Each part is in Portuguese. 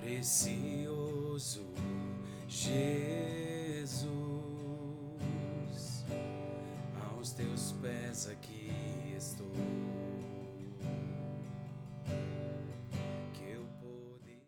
Precioso Jesus, aos teus pés aqui estou. Que eu pude.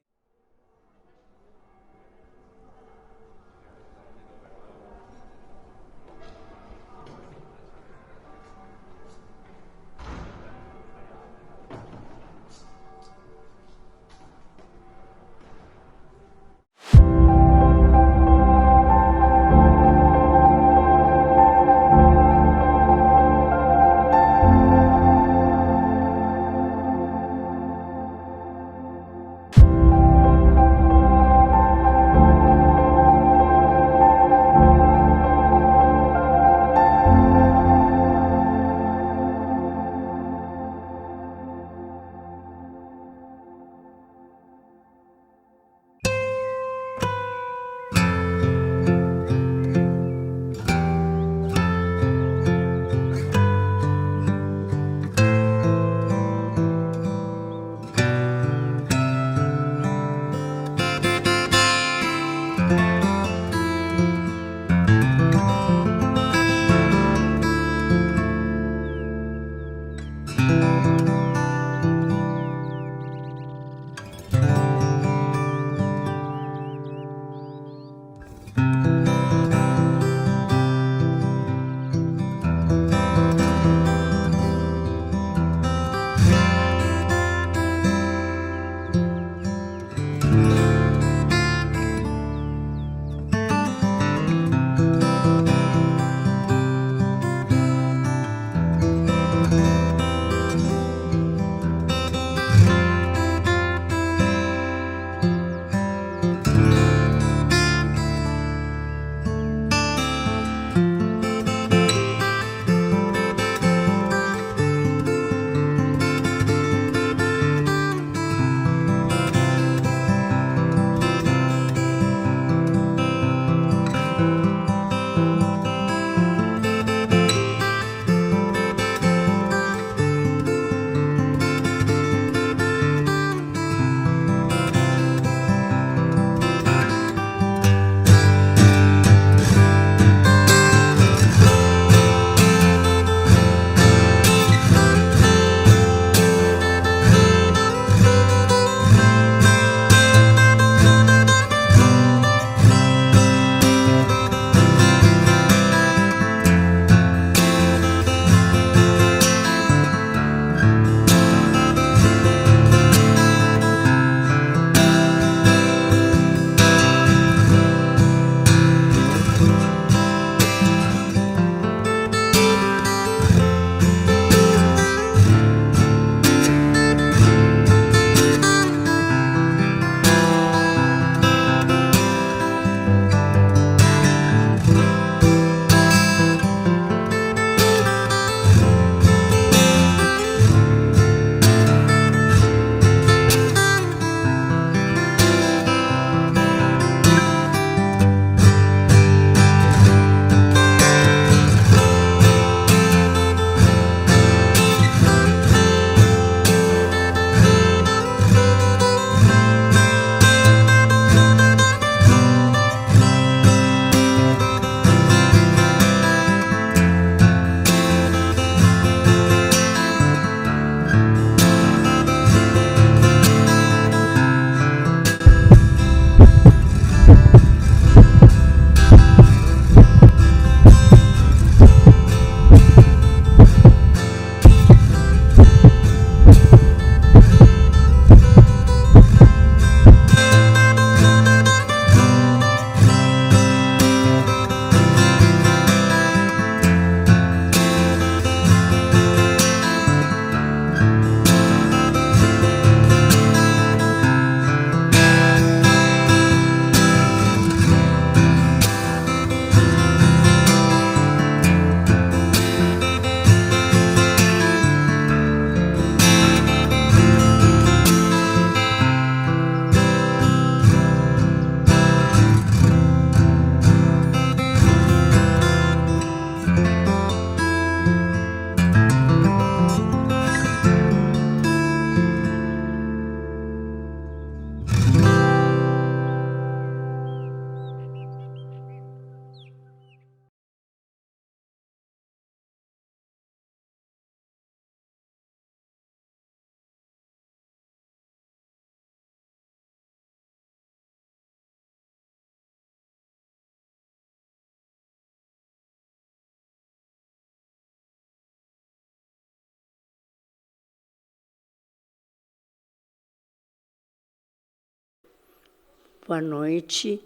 Boa noite.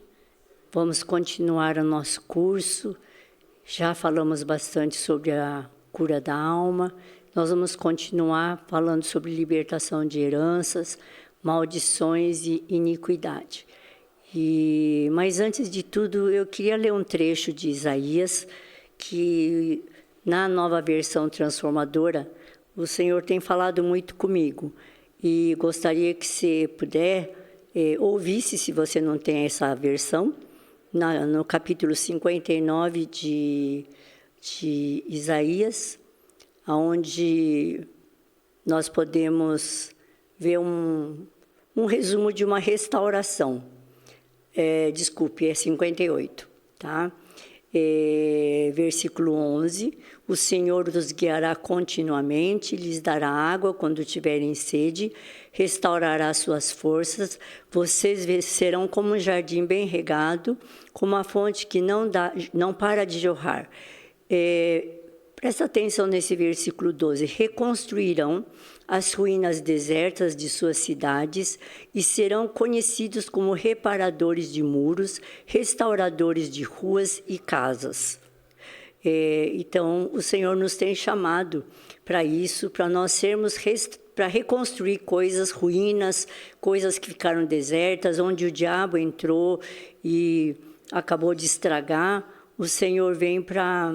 Vamos continuar o nosso curso. Já falamos bastante sobre a cura da alma. Nós vamos continuar falando sobre libertação de heranças, maldições e iniquidade. Mas antes de tudo, eu queria ler um trecho de Isaías, que na nova versão transformadora, o Senhor tem falado muito comigo. E gostaria que você puder ouvisse, se você não tem essa versão, no capítulo 59 de Isaías, onde nós podemos ver um resumo de uma restauração. Desculpe, é 58, tá? Versículo 11, o Senhor os guiará continuamente, lhes dará água quando tiverem sede, restaurará suas forças, vocês serão como um jardim bem regado, como uma fonte que não para de jorrar. Presta atenção nesse versículo 12, reconstruirão as ruínas desertas de suas cidades e serão conhecidos como reparadores de muros, restauradores de ruas e casas. Então, o Senhor nos tem chamado para isso, para nós sermos, para reconstruir coisas, ruínas, coisas que ficaram desertas, onde o diabo entrou e acabou de estragar. O Senhor vem para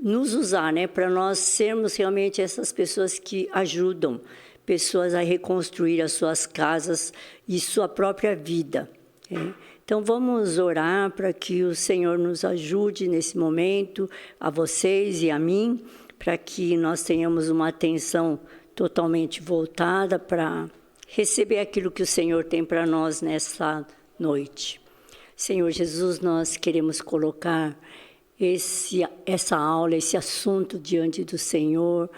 nos usar, né, para nós sermos realmente essas pessoas que ajudam pessoas a reconstruir as suas casas e sua própria vida. Então, vamos orar para que o Senhor nos ajude nesse momento, a vocês e a mim, para que nós tenhamos uma atenção totalmente voltada para receber aquilo que o Senhor tem para nós nessa noite. Senhor Jesus, nós queremos colocar essa aula, esse assunto diante do Senhor.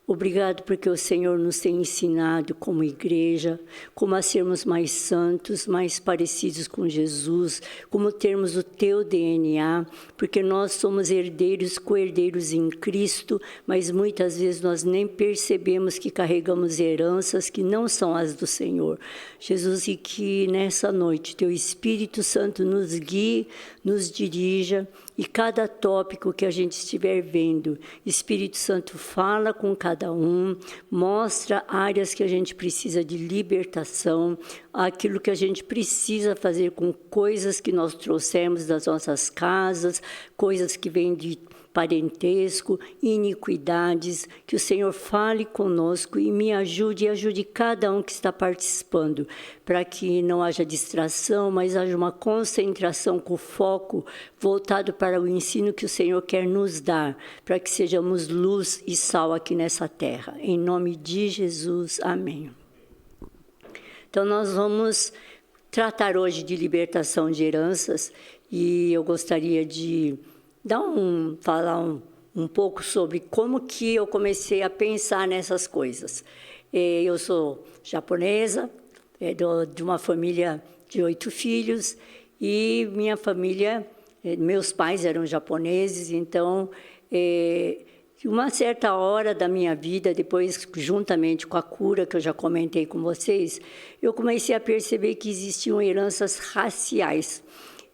Obrigado porque o Senhor nos tem ensinado como igreja, como a sermos mais santos, mais parecidos com Jesus, como termos o teu DNA, porque nós somos herdeiros, co-herdeiros em Cristo, mas muitas vezes nós nem percebemos que carregamos heranças que não são as do Senhor. Jesus, e que nessa noite teu Espírito Santo nos guie, nos dirija, e cada tópico que a gente estiver vendo, Espírito Santo fala com cada um, mostra áreas que a gente precisa de libertação, aquilo que a gente precisa fazer com coisas que nós trouxemos das nossas casas, coisas que vêm de parentesco, iniquidades, que o Senhor fale conosco e me ajude e ajude cada um que está participando, para que não haja distração, mas haja uma concentração com foco voltado para o ensino que o Senhor quer nos dar, para que sejamos luz e sal aqui nessa terra. Em nome de Jesus, amém. Então, nós vamos tratar hoje de libertação de heranças e eu gostaria de falar um pouco sobre como que eu comecei a pensar nessas coisas. Eu sou japonesa, de uma família de 8 filhos, e minha família, meus pais eram japoneses, então, uma certa hora da minha vida, depois, juntamente com a cura, que eu já comentei com vocês, eu comecei a perceber que existiam heranças raciais,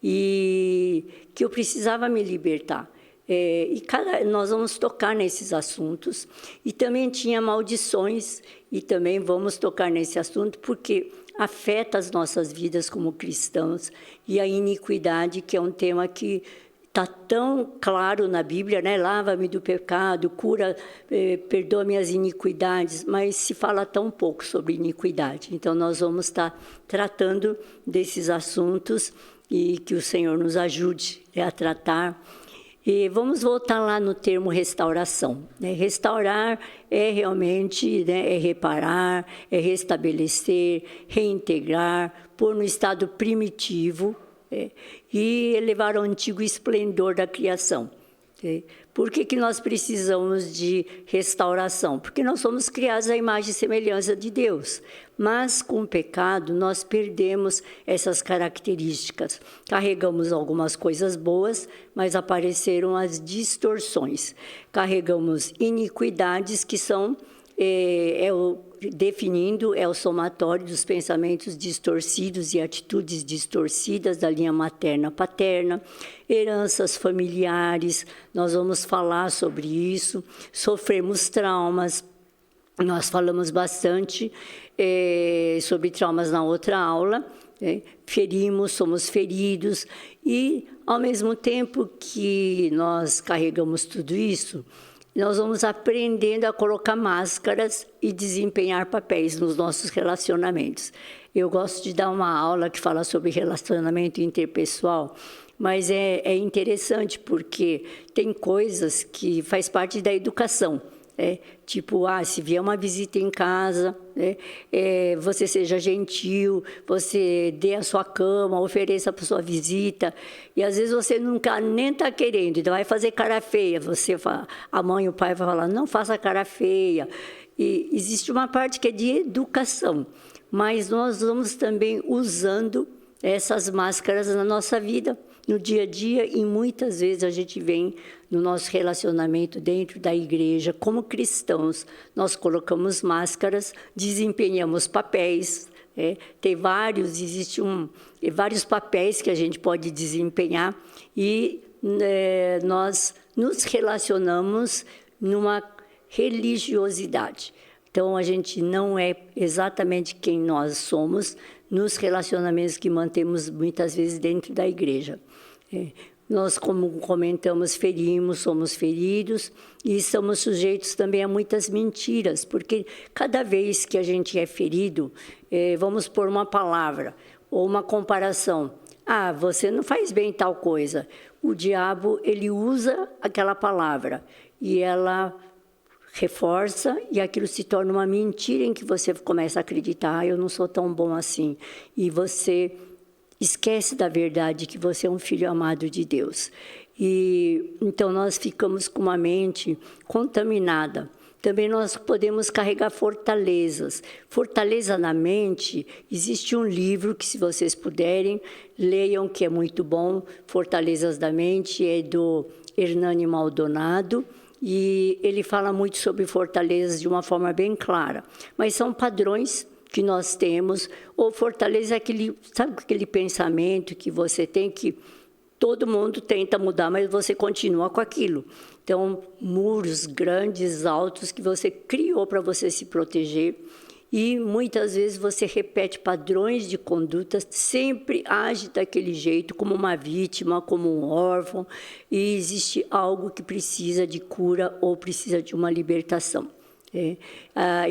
e que eu precisava me libertar. Nós vamos tocar nesses assuntos. E também tinha maldições, e também vamos tocar nesse assunto, porque afeta as nossas vidas como cristãos. E a iniquidade, que é um tema que está tão claro na Bíblia, né? Lava-me do pecado, cura, perdoa minhas iniquidades, mas se fala tão pouco sobre iniquidade. Então, nós vamos estar tratando desses assuntos e que o Senhor nos ajude a tratar. E vamos voltar lá no termo restauração. Restaurar é realmente é reparar, é restabelecer, reintegrar, pôr no estado primitivo e elevar ao antigo esplendor da criação. Por que nós precisamos de restauração? Porque nós somos criados à imagem e semelhança de Deus. Mas, com o pecado, nós perdemos essas características. Carregamos algumas coisas boas, mas apareceram as distorções. Carregamos iniquidades, que são definindo, é o somatório dos pensamentos distorcidos e atitudes distorcidas da linha materna-paterna, heranças familiares, nós vamos falar sobre isso, sofremos traumas, nós falamos bastante sobre traumas na outra aula, ferimos, somos feridos, e ao mesmo tempo que nós carregamos tudo isso, nós vamos aprendendo a colocar máscaras e desempenhar papéis nos nossos relacionamentos. Eu gosto de dar uma aula que fala sobre relacionamento interpessoal, mas é interessante porque tem coisas que faz parte da educação. Tipo, se vier uma visita em casa, você seja gentil, você dê a sua cama, ofereça para sua visita, e às vezes você nunca nem está querendo, então vai fazer cara feia, a mãe e o pai vão falar, não faça cara feia, e existe uma parte que é de educação, mas nós vamos também usando essas máscaras na nossa vida, no dia a dia, e muitas vezes a gente vem no nosso relacionamento dentro da igreja, como cristãos, nós colocamos máscaras, desempenhamos papéis, existem vários papéis que a gente pode desempenhar e nós nos relacionamos numa religiosidade. Então, a gente não é exatamente quem nós somos nos relacionamentos que mantemos muitas vezes dentro da igreja. Nós, como comentamos, ferimos, somos feridos e estamos sujeitos também a muitas mentiras, porque cada vez que a gente é ferido, vamos pôr uma palavra ou uma comparação. Você não faz bem tal coisa. O diabo, ele usa aquela palavra e ela reforça e aquilo se torna uma mentira em que você começa a acreditar, eu não sou tão bom assim. E você esquece da verdade que você é um filho amado de Deus. E então nós ficamos com uma mente contaminada. Também nós podemos carregar fortalezas. Fortaleza na mente, existe um livro que, se vocês puderem, leiam, que é muito bom. Fortalezas da Mente, é do Hernani Maldonado. E ele fala muito sobre fortalezas de uma forma bem clara. Mas são padrões que nós temos, ou fortaleza sabe aquele pensamento que você tem que todo mundo tenta mudar, mas você continua com aquilo. Então, muros grandes, altos, que você criou para você se proteger, e muitas vezes você repete padrões de conduta, sempre age daquele jeito, como uma vítima, como um órfão, e existe algo que precisa de cura ou precisa de uma libertação.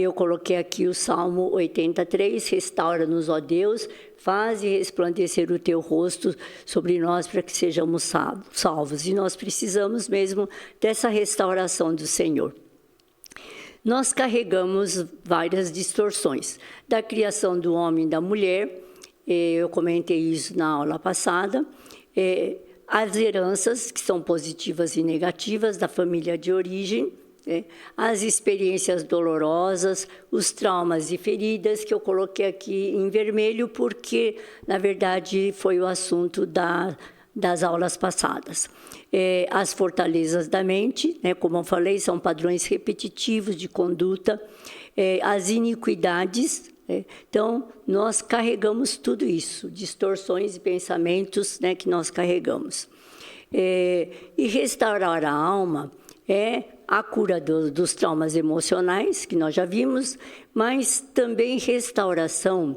Eu coloquei aqui o Salmo 83, restaura-nos, ó Deus, faze resplandecer o teu rosto sobre nós para que sejamos salvos. E nós precisamos mesmo dessa restauração do Senhor. Nós carregamos várias distorções da criação do homem e da mulher, eu comentei isso na aula passada, as heranças, que são positivas e negativas, da família de origem, as experiências dolorosas, os traumas e feridas, que eu coloquei aqui em vermelho, porque, na verdade, foi o assunto das aulas passadas. As fortalezas da mente, como eu falei, são padrões repetitivos de conduta, as iniquidades. Então, nós carregamos tudo isso, distorções e pensamentos que nós carregamos. E restaurar a alma é a cura dos traumas emocionais, que nós já vimos, mas também restauração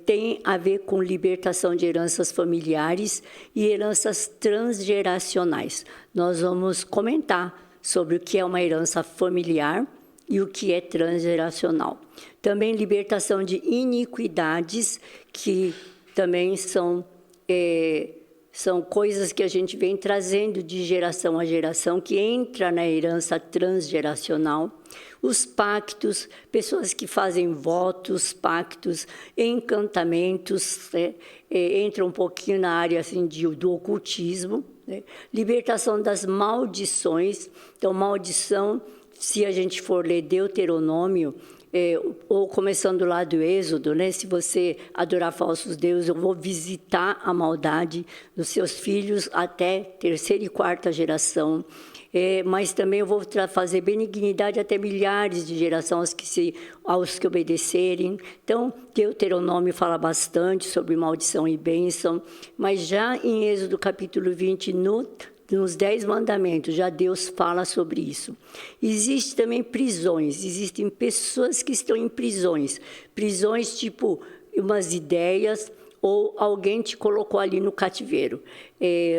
tem a ver com libertação de heranças familiares e heranças transgeracionais. Nós vamos comentar sobre o que é uma herança familiar e o que é transgeracional. Também libertação de iniquidades, que também são coisas que a gente vem trazendo de geração a geração, que entra na herança transgeracional. Os pactos, pessoas que fazem votos, pactos, encantamentos, entra um pouquinho na área assim, do ocultismo. Libertação das maldições. Então, maldição, se a gente for ler Deuteronômio, ou começando lá do Êxodo, né? Se você adorar falsos deuses, eu vou visitar a maldade dos seus filhos até terceira e quarta geração. Mas também eu vou fazer benignidade até milhares de gerações aos que obedecerem. Então, Deuteronômio fala bastante sobre maldição e bênção, mas já em Êxodo capítulo 20, nos 10 mandamentos, já Deus fala sobre isso. Existem também prisões, existem pessoas que estão em prisões tipo umas ideias, ou alguém te colocou ali no cativeiro,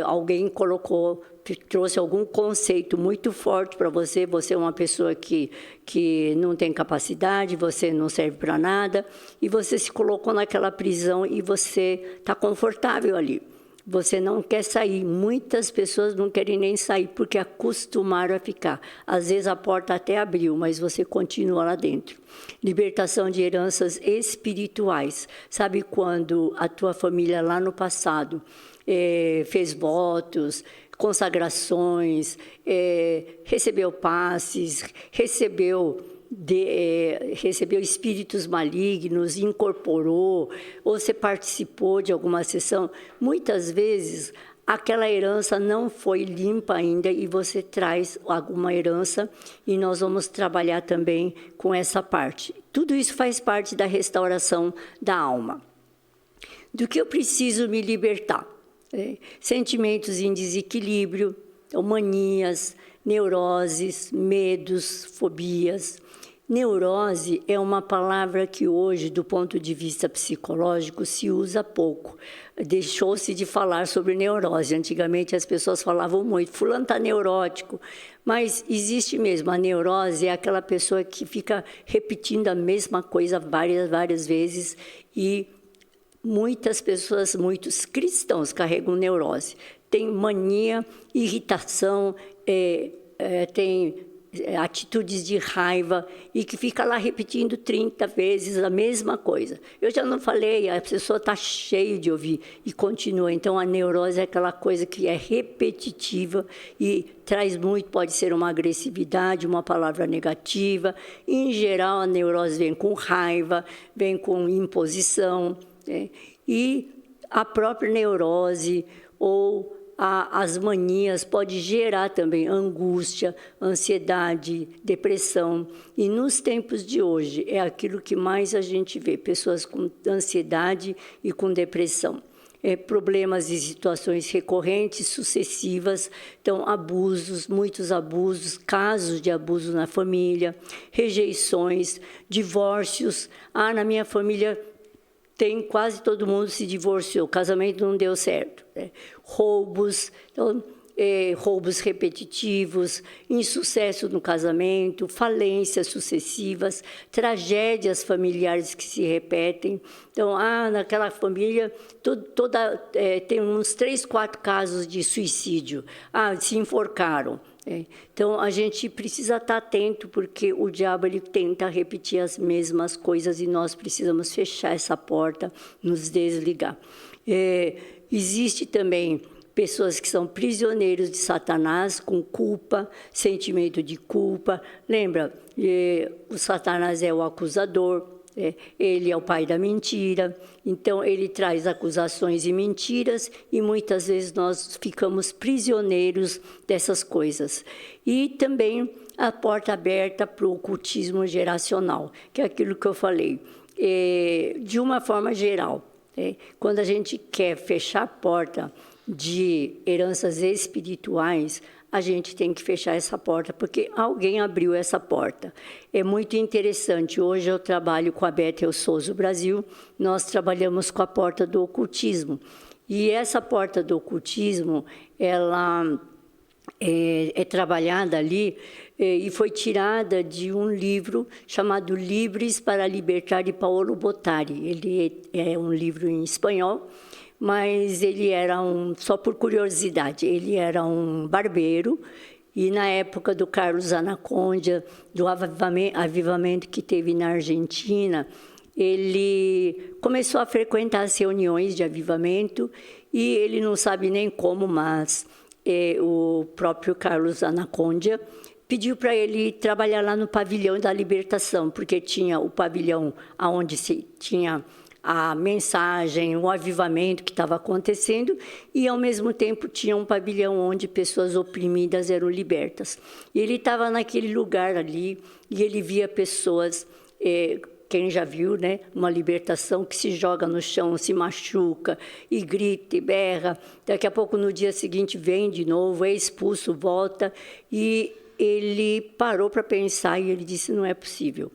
alguém trouxe algum conceito muito forte para você, você é uma pessoa que não tem capacidade, você não serve para nada, e você se colocou naquela prisão e você está confortável ali. Você não quer sair. Muitas pessoas não querem nem sair porque acostumaram a ficar. Às vezes a porta até abriu, mas você continua lá dentro. Libertação de heranças espirituais. Sabe quando a tua família lá no passado fez votos, consagrações, recebeu passes, recebeu espíritos malignos, incorporou, ou você participou de alguma sessão, muitas vezes aquela herança não foi limpa ainda e você traz alguma herança e nós vamos trabalhar também com essa parte. Tudo isso faz parte da restauração da alma. Do que eu preciso me libertar? Sentimentos em desequilíbrio, manias, neuroses, medos, fobias. Neurose é uma palavra que hoje, do ponto de vista psicológico, se usa pouco. Deixou-se de falar sobre neurose. Antigamente as pessoas falavam muito, fulano está neurótico. Mas existe mesmo, a neurose é aquela pessoa que fica repetindo a mesma coisa várias vezes e muitas pessoas, muitos cristãos carregam neurose. Tem mania, irritação, tem atitudes de raiva e que fica lá repetindo 30 vezes a mesma coisa. Eu já não falei, a pessoa está cheia de ouvir e continua. Então, a neurose é aquela coisa que é repetitiva e traz muito, pode ser uma agressividade, uma palavra negativa. Em geral, a neurose vem com raiva, vem com imposição, né? E a própria neurose ou as manias pode gerar também angústia, ansiedade, depressão. E nos tempos de hoje é aquilo que mais a gente vê, pessoas com ansiedade e com depressão. Problemas e situações recorrentes, sucessivas, então abusos, muitos abusos, casos de abuso na família, rejeições, divórcios. Na minha família quase todo mundo se divorciou, o casamento não deu certo. Roubos, então, roubos repetitivos, insucesso no casamento, falências sucessivas, tragédias familiares que se repetem. Então, naquela família tem uns 3, 4 casos de suicídio. Se enforcaram. Então, a gente precisa estar atento, porque o diabo ele tenta repetir as mesmas coisas e nós precisamos fechar essa porta, nos desligar. Existe também pessoas que são prisioneiros de Satanás, com culpa, sentimento de culpa. Lembra, o Satanás é o acusador, ele é o pai da mentira, então ele traz acusações e mentiras e muitas vezes nós ficamos prisioneiros dessas coisas. E também a porta aberta para o ocultismo geracional, que é aquilo que eu falei. De uma forma geral, quando a gente quer fechar a porta de heranças espirituais, a gente tem que fechar essa porta, porque alguém abriu essa porta. É muito interessante. Hoje eu trabalho com a Bethel Souza Brasil, nós trabalhamos com a porta do ocultismo. E essa porta do ocultismo, ela é trabalhada ali e foi tirada de um livro chamado Livres para Libertar, de Paolo Bottari. Ele é um livro em espanhol, mas ele era só por curiosidade, ele era um barbeiro, e na época do Carlos Anacondia, do avivamento que teve na Argentina, ele começou a frequentar as reuniões de avivamento, e ele não sabe nem como, mas o próprio Carlos Anacondia pediu para ele trabalhar lá no pavilhão da libertação, porque tinha o pavilhão onde se tinha a mensagem, o avivamento que estava acontecendo, e ao mesmo tempo tinha um pavilhão onde pessoas oprimidas eram libertas. E ele estava naquele lugar ali e ele via pessoas, quem já viu, né, uma libertação, que se joga no chão, se machuca e grita e berra. Daqui a pouco, no dia seguinte, vem de novo, é expulso, volta. E ele parou para pensar e ele disse, não é possível.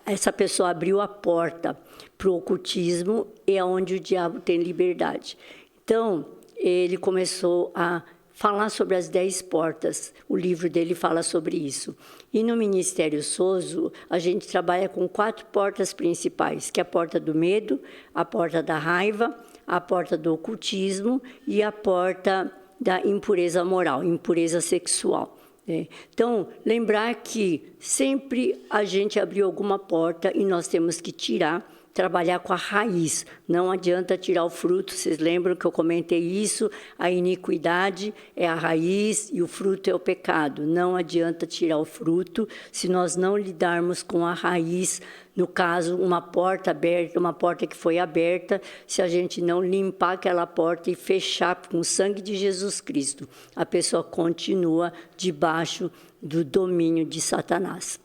Essa pessoa abriu a porta para o ocultismo e é onde o diabo tem liberdade. Então, ele começou a falar sobre as 10 portas. O livro dele fala sobre isso. E no Ministério Soso, a gente trabalha com 4 portas principais, que é a porta do medo, a porta da raiva, a porta do ocultismo e a porta da impureza moral, impureza sexual. Então, lembrar que sempre a gente abriu alguma porta e nós temos que tirar, trabalhar com a raiz. Não adianta tirar o fruto, vocês lembram que eu comentei isso? A iniquidade é a raiz e o fruto é o pecado. Não adianta tirar o fruto se nós não lidarmos com a raiz. No caso, uma porta aberta, uma porta que foi aberta, se a gente não limpar aquela porta e fechar com o sangue de Jesus Cristo, a pessoa continua debaixo do domínio de Satanás.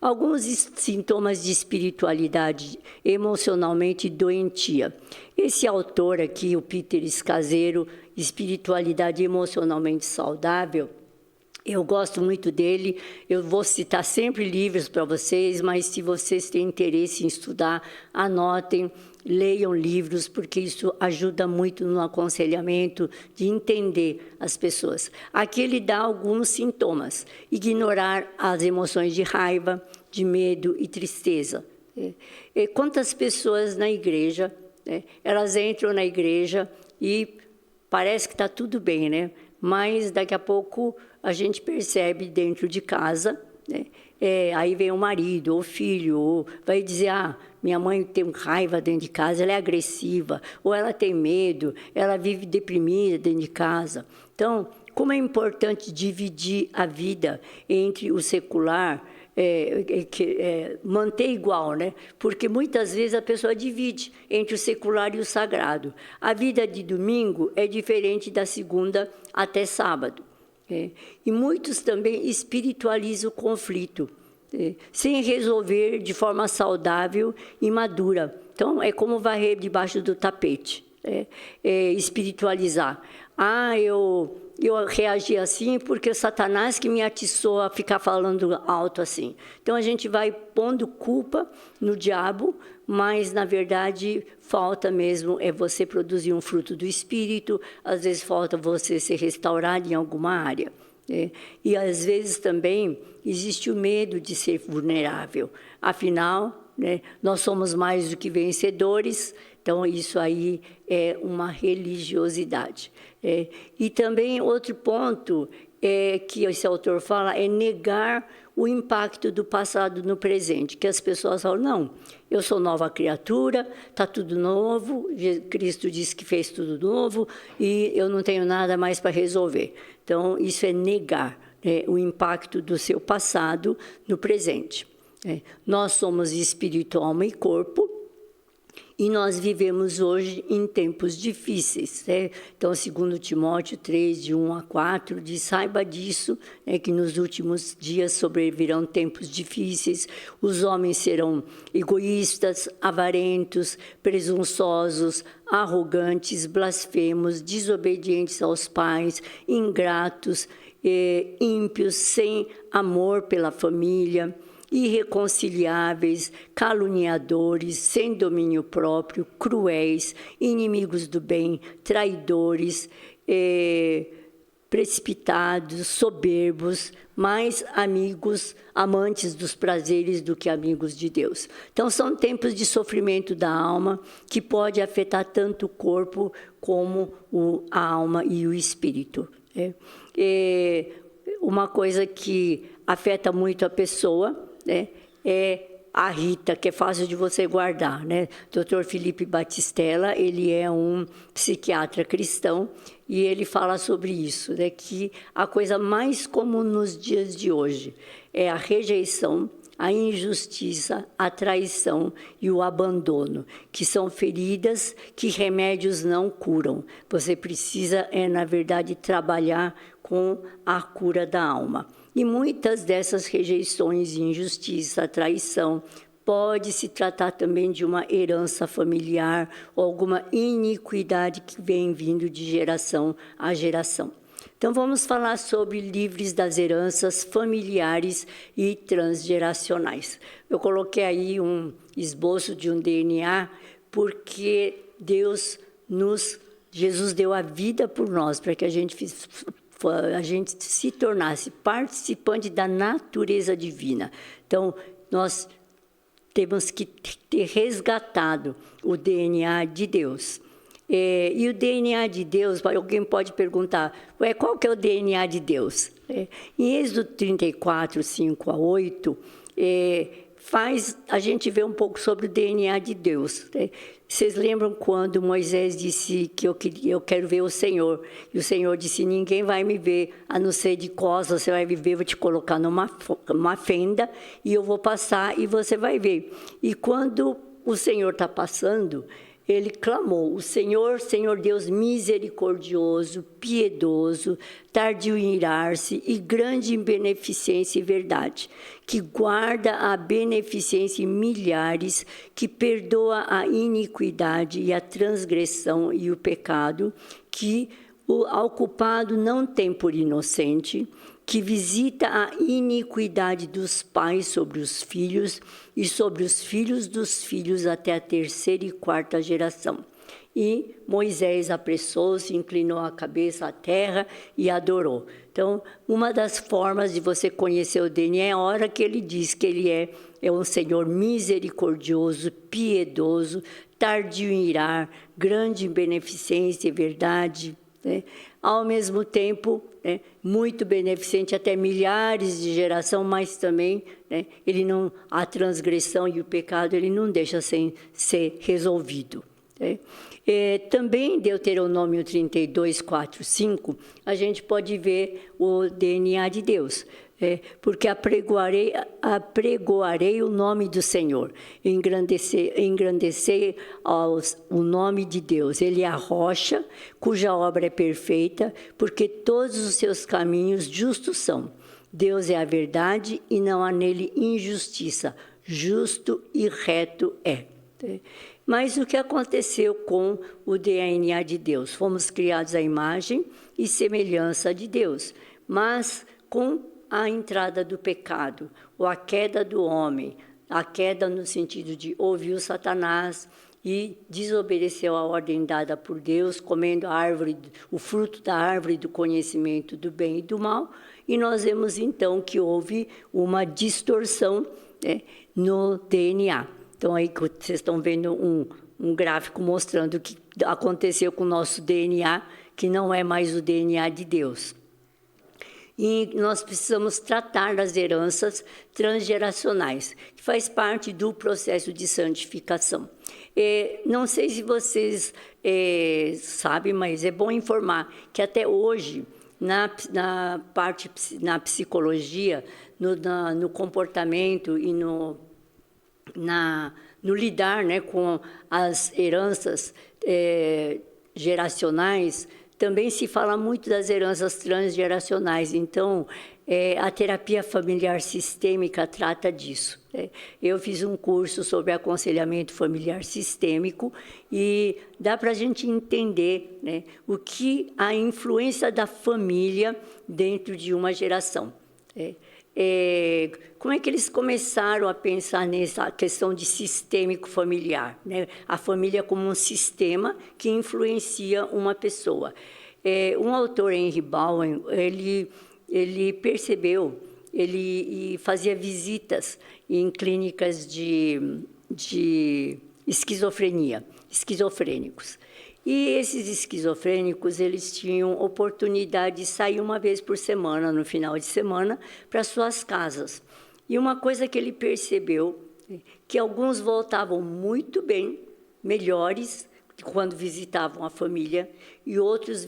Alguns sintomas de espiritualidade emocionalmente doentia. Esse autor aqui, o Peter Scazzero, Espiritualidade Emocionalmente Saudável, eu gosto muito dele, eu vou citar sempre livros para vocês, mas se vocês têm interesse em estudar, anotem, leiam livros, porque isso ajuda muito no aconselhamento de entender as pessoas. Aqui ele dá alguns sintomas: ignorar as emoções de raiva, de medo e tristeza. Quantas pessoas na igreja, elas entram na igreja e parece que está tudo bem, né? Mas daqui a pouco a gente percebe dentro de casa, né? Aí vem o marido ou o filho, ou vai dizer, minha mãe tem raiva dentro de casa, ela é agressiva, ou ela tem medo, ela vive deprimida dentro de casa. Então, como é importante dividir a vida entre o secular, manter igual, né? Porque muitas vezes a pessoa divide entre o secular e o sagrado. A vida de domingo é diferente da segunda até sábado. E muitos também espiritualizam o conflito, sem resolver de forma saudável e madura. Então, é como varrer debaixo do tapete, espiritualizar. Eu reagi assim porque o Satanás que me atiçou a ficar falando alto assim. Então, a gente vai pondo culpa no diabo, mas, na verdade, falta mesmo você produzir um fruto do Espírito, às vezes falta você ser restaurado em alguma área. E, às vezes, também existe o medo de ser vulnerável. Afinal, nós somos mais do que vencedores, então isso aí é uma religiosidade. E também outro ponto que esse autor fala é negar o impacto do passado no presente, que as pessoas falam, não, eu sou nova criatura, está tudo novo, Cristo disse que fez tudo novo e eu não tenho nada mais para resolver. Então, isso é negar o impacto do seu passado no presente. Nós somos espírito, alma e corpo, e nós vivemos hoje em tempos difíceis. Então, segundo Timóteo 3, de 1 a 4, diz, saiba disso, que nos últimos dias sobrevirão tempos difíceis, os homens serão egoístas, avarentos, presunçosos, arrogantes, blasfemos, desobedientes aos pais, ingratos, ímpios, sem amor pela família, irreconciliáveis, caluniadores, sem domínio próprio, cruéis, inimigos do bem, traidores, precipitados, soberbos, mais amigos, amantes dos prazeres do que amigos de Deus. Então, são tempos de sofrimento da alma que pode afetar tanto o corpo como a alma e o espírito. Uma coisa que afeta muito a pessoa é a Rita, que é fácil de você guardar, né? Dr. Felipe Batistella, ele é um psiquiatra cristão e ele fala sobre isso, né? Que a coisa mais comum nos dias de hoje é a rejeição, a injustiça, a traição e o abandono, que são feridas que remédios não curam. Você precisa, na verdade, trabalhar com a cura da alma. E muitas dessas rejeições, injustiça, traição, pode se tratar também de uma herança familiar ou alguma iniquidade que vem vindo de geração a geração. Então, vamos falar sobre livres das heranças familiares e transgeracionais. Eu coloquei aí um esboço de um DNA, porque Jesus deu a vida por nós, para que a gente se tornasse participante da natureza divina. Então, nós temos que ter resgatado o DNA de Deus. E o DNA de Deus, alguém pode perguntar, qual que é o DNA de Deus? Em Êxodo 34, 5 a 8, a gente vê um pouco sobre o DNA de Deus. Vocês lembram quando Moisés disse que eu quero ver o Senhor? E o Senhor disse, ninguém vai me ver, a não ser de costas, você vai me ver, vou te colocar numa fenda, e eu vou passar e você vai ver. E quando o Senhor está passando, ele clamou, o Senhor Deus misericordioso, piedoso, tardio em irar-se e grande em beneficência e verdade, que guarda a beneficência em milhares, que perdoa a iniquidade e a transgressão e o pecado, que ao culpado não tem por inocente, que visita a iniquidade dos pais sobre os filhos e sobre os filhos dos filhos até a terceira e quarta geração. E Moisés apressou-se, inclinou a cabeça à terra e adorou. Então, uma das formas de você conhecer o DNA é a hora que ele diz que ele é um Senhor misericordioso, piedoso, tardio em irar, grande em beneficência e verdade, né? Ao mesmo tempo, muito beneficente até milhares de geração, mas também a transgressão e o pecado ele não deixa sem ser resolvido. Também em Deuteronômio 32, 4, 5, a gente pode ver o DNA de Deus. Porque apregoarei o nome do Senhor, engrandecei o nome de Deus. Ele é a rocha, cuja obra é perfeita, porque todos os seus caminhos justos são. Deus é a verdade e não há nele injustiça, justo e reto é. Mas o que aconteceu com o DNA de Deus? Fomos criados à imagem e semelhança de Deus, mas com a entrada do pecado, ou a queda do homem, a queda no sentido de ouviu Satanás e desobedeceu a ordem dada por Deus, comendo o fruto da árvore do conhecimento do bem e do mal, e nós vemos então que houve uma distorção no DNA. Então aí vocês estão vendo um gráfico mostrando o que aconteceu com o nosso DNA, que não é mais o DNA de Deus. E nós precisamos tratar das heranças transgeracionais, que faz parte do processo de santificação. Não sei se vocês sabem, mas é bom informar que até hoje, na psicologia, no comportamento e no lidar com as heranças geracionais, também se fala muito das heranças transgeracionais. Então, a terapia familiar sistêmica trata disso. Eu fiz um curso sobre aconselhamento familiar sistêmico e dá para a gente entender o que a influência da família dentro de uma geração. Como é que eles começaram a pensar nessa questão de sistêmico familiar, a família como um sistema que influencia uma pessoa. Um autor, Henry Bowen, ele percebeu, ele fazia visitas em clínicas de esquizofrênicos. E esses esquizofrênicos, eles tinham oportunidade de sair uma vez por semana, no final de semana, para suas casas. E uma coisa que ele percebeu que alguns voltavam muito bem, melhores, quando visitavam a família, e outros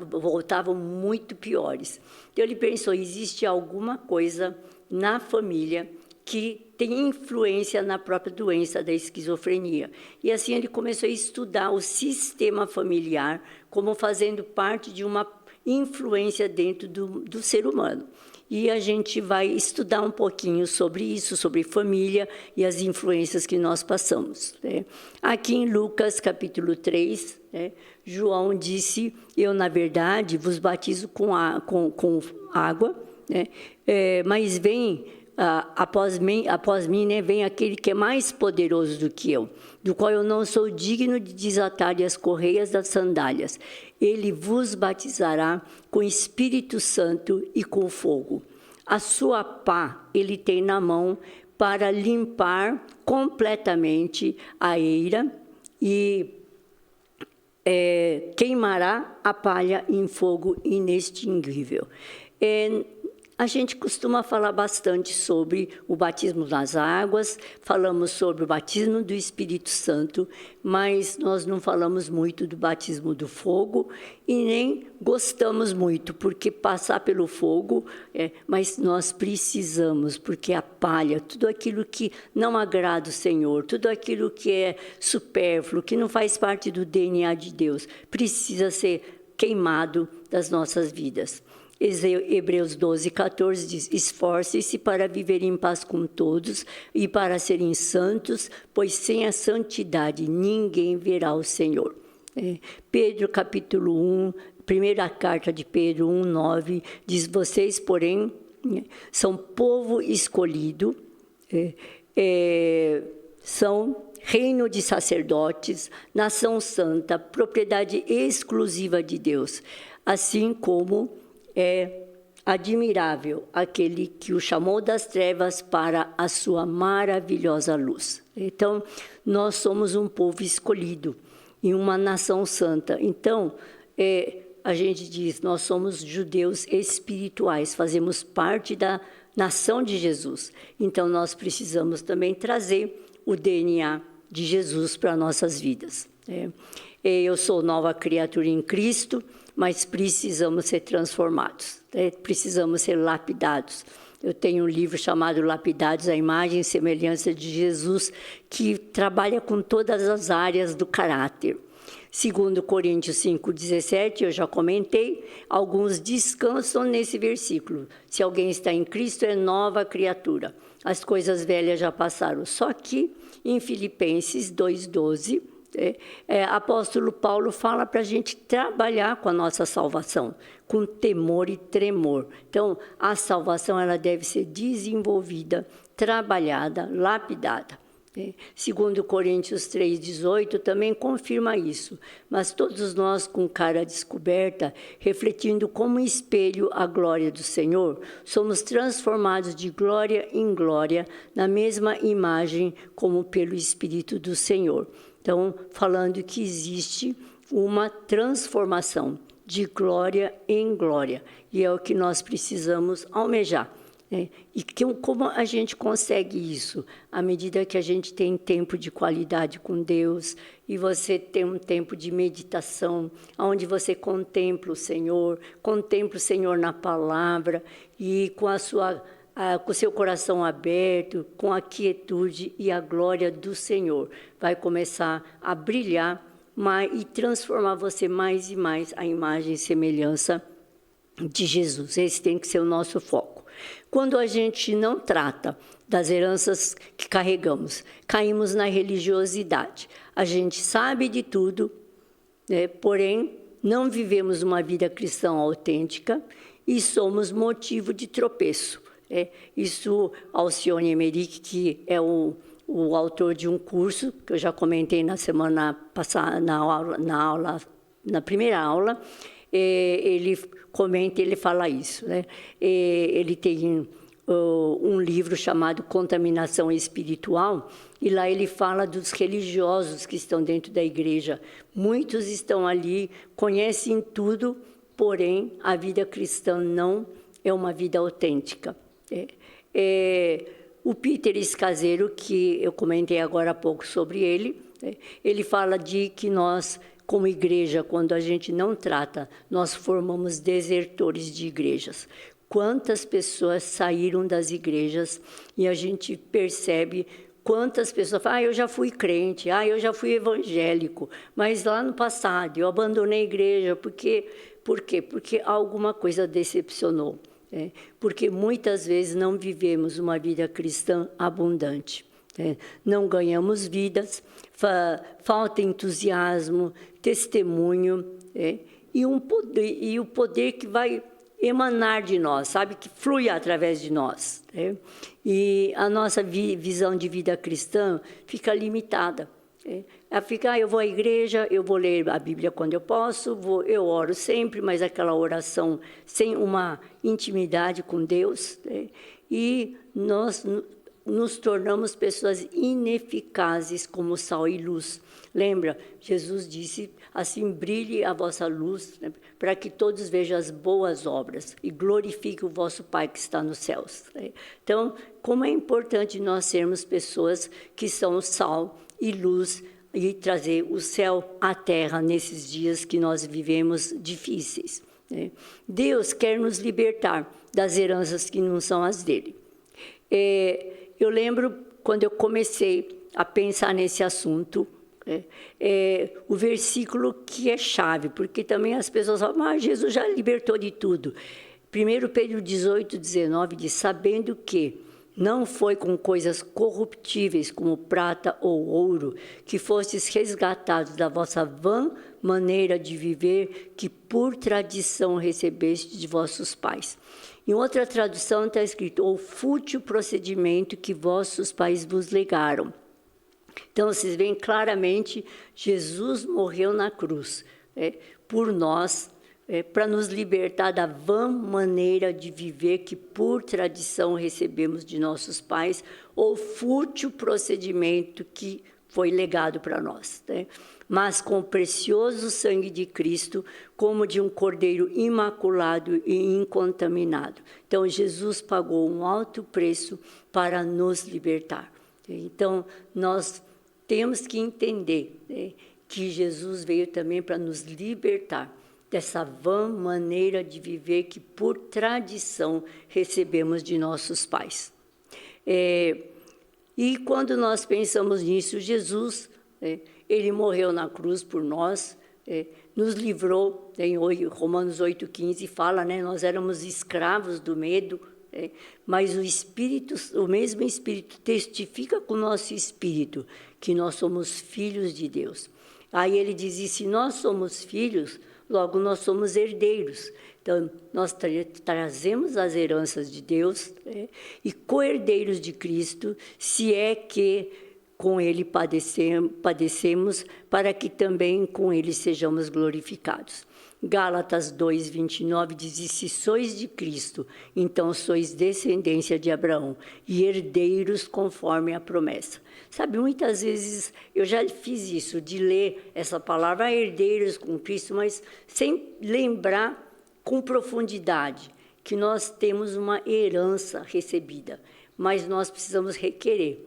voltavam muito piores. Então, ele pensou, existe alguma coisa na família que tem influência na própria doença da esquizofrenia. E assim ele começou a estudar o sistema familiar como fazendo parte de uma influência dentro do ser humano. E a gente vai estudar um pouquinho sobre isso, sobre família e as influências que nós passamos. Aqui em Lucas, capítulo 3, João disse, eu, na verdade, vos batizo com água, mas vem... após mim, vem aquele que é mais poderoso do que eu, do qual eu não sou digno de desatar as correias das sandálias. Ele vos batizará com Espírito Santo e com fogo. A sua pá ele tem na mão para limpar completamente a eira e queimará a palha em fogo inextinguível. A gente costuma falar bastante sobre o batismo nas águas, falamos sobre o batismo do Espírito Santo, mas nós não falamos muito do batismo do fogo e nem gostamos muito, porque passar pelo fogo, mas nós precisamos, porque a palha, tudo aquilo que não agrada o Senhor, tudo aquilo que é supérfluo, que não faz parte do DNA de Deus, precisa ser queimado das nossas vidas. Hebreus 12, 14 diz, esforcem-se para viver em paz com todos e para serem santos, pois sem a santidade ninguém verá o Senhor. Pedro, capítulo 1, primeira carta de Pedro 1, 9, diz, vocês, porém, são povo escolhido, são reino de sacerdotes, nação santa, propriedade exclusiva de Deus, assim como é admirável aquele que o chamou das trevas para a sua maravilhosa luz. Então, nós somos um povo escolhido e uma nação santa. Então, a gente diz, nós somos judeus espirituais, fazemos parte da nação de Jesus. Então, nós precisamos também trazer o DNA de Jesus para nossas vidas. Eu sou nova criatura em Cristo, mas precisamos ser transformados, precisamos ser lapidados. Eu tenho um livro chamado Lapidados, a imagem e semelhança de Jesus, que trabalha com todas as áreas do caráter. Segundo Coríntios 5,17, eu já comentei, alguns descansam nesse versículo. Se alguém está em Cristo, é nova criatura. As coisas velhas já passaram. Só que em Filipenses 2,12, apóstolo Paulo fala para a gente trabalhar com a nossa salvação, com temor e tremor. Então, a salvação ela deve ser desenvolvida, trabalhada, lapidada. Segundo Coríntios 3,18 também confirma isso. Mas todos nós, com cara descoberta, refletindo como espelho a glória do Senhor, somos transformados de glória em glória, na mesma imagem como pelo Espírito do Senhor. Então, falando que existe uma transformação de glória em glória. E é o que nós precisamos almejar. E como a gente consegue isso? À medida que a gente tem tempo de qualidade com Deus, e você tem um tempo de meditação, onde você contempla o Senhor na palavra, e com o seu coração aberto, com a quietude e a glória do Senhor, vai começar a brilhar e transformar você mais e mais à imagem e semelhança de Jesus. Esse tem que ser o nosso foco. Quando a gente não trata das heranças que carregamos, caímos na religiosidade. A gente sabe de tudo, porém, não vivemos uma vida cristã autêntica e somos motivo de tropeço. Isso, Alcione Emerick, que é o autor de um curso, que eu já comentei na semana passada, na primeira aula, ele comenta, ele fala isso. Ele tem um livro chamado Contaminação Espiritual, e lá ele fala dos religiosos que estão dentro da igreja. Muitos estão ali, conhecem tudo, porém, a vida cristã não é uma vida autêntica. O Peter Escaseiro, que eu comentei agora há pouco sobre ele, ele fala de que nós, como igreja, quando a gente não trata, nós formamos desertores de igrejas. Quantas pessoas saíram das igrejas e a gente percebe quantas pessoas falam, eu já fui crente, eu já fui evangélico, mas lá no passado eu abandonei a igreja, por quê? Porque alguma coisa decepcionou. Porque muitas vezes não vivemos uma vida cristã abundante. Não ganhamos vidas, falta entusiasmo, testemunho, e o poder que vai emanar de nós, sabe, que flui através de nós. E a nossa visão de vida cristã fica limitada. Eu vou à igreja, eu vou ler a Bíblia quando eu posso, eu oro sempre, mas aquela oração sem uma intimidade com Deus, e nós nos tornamos pessoas ineficazes como sal e luz. Lembra? Jesus disse, assim brilhe a vossa luz, para que todos vejam as boas obras e glorifique o vosso Pai que está nos céus. Então, como é importante nós sermos pessoas que são sal e luz e trazer o céu à terra nesses dias que nós vivemos difíceis. Deus quer nos libertar das heranças que não são as dele. Eu lembro quando eu comecei a pensar nesse assunto, o versículo que é chave, porque também as pessoas falam, mas Jesus já libertou de tudo. 1 Pedro 18, 19 diz, sabendo que não foi com coisas corruptíveis como prata ou ouro que fostes resgatados da vossa vã maneira de viver que por tradição recebeste de vossos pais. Em outra tradução está escrito, o fútil procedimento que vossos pais vos legaram. Então, vocês veem claramente, Jesus morreu na cruz por nós, para nos libertar da vã maneira de viver que por tradição recebemos de nossos pais, ou fútil procedimento que foi legado para nós. Mas com o precioso sangue de Cristo, como de um cordeiro imaculado e incontaminado. Então, Jesus pagou um alto preço para nos libertar. Então, nós temos que entender que Jesus veio também para nos libertar dessa vã maneira de viver que, por tradição, recebemos de nossos pais. E quando nós pensamos nisso, Jesus, ele morreu na cruz por nós, nos livrou, em Romanos 8,15 fala, nós éramos escravos do medo, mas o mesmo Espírito testifica com o nosso Espírito que nós somos filhos de Deus. Aí ele diz, e se nós somos filhos, logo nós somos herdeiros. Então, nós trazemos as heranças de Deus e co-herdeiros de Cristo, se é que com Ele padecemos, para que também com Ele sejamos glorificados. Gálatas 2, 29 diz, e se sois de Cristo, então sois descendência de Abraão e herdeiros conforme a promessa. Sabe, muitas vezes eu já fiz isso, de ler essa palavra, herdeiros com Cristo, mas sem lembrar com profundidade que nós temos uma herança recebida, mas nós precisamos requerer.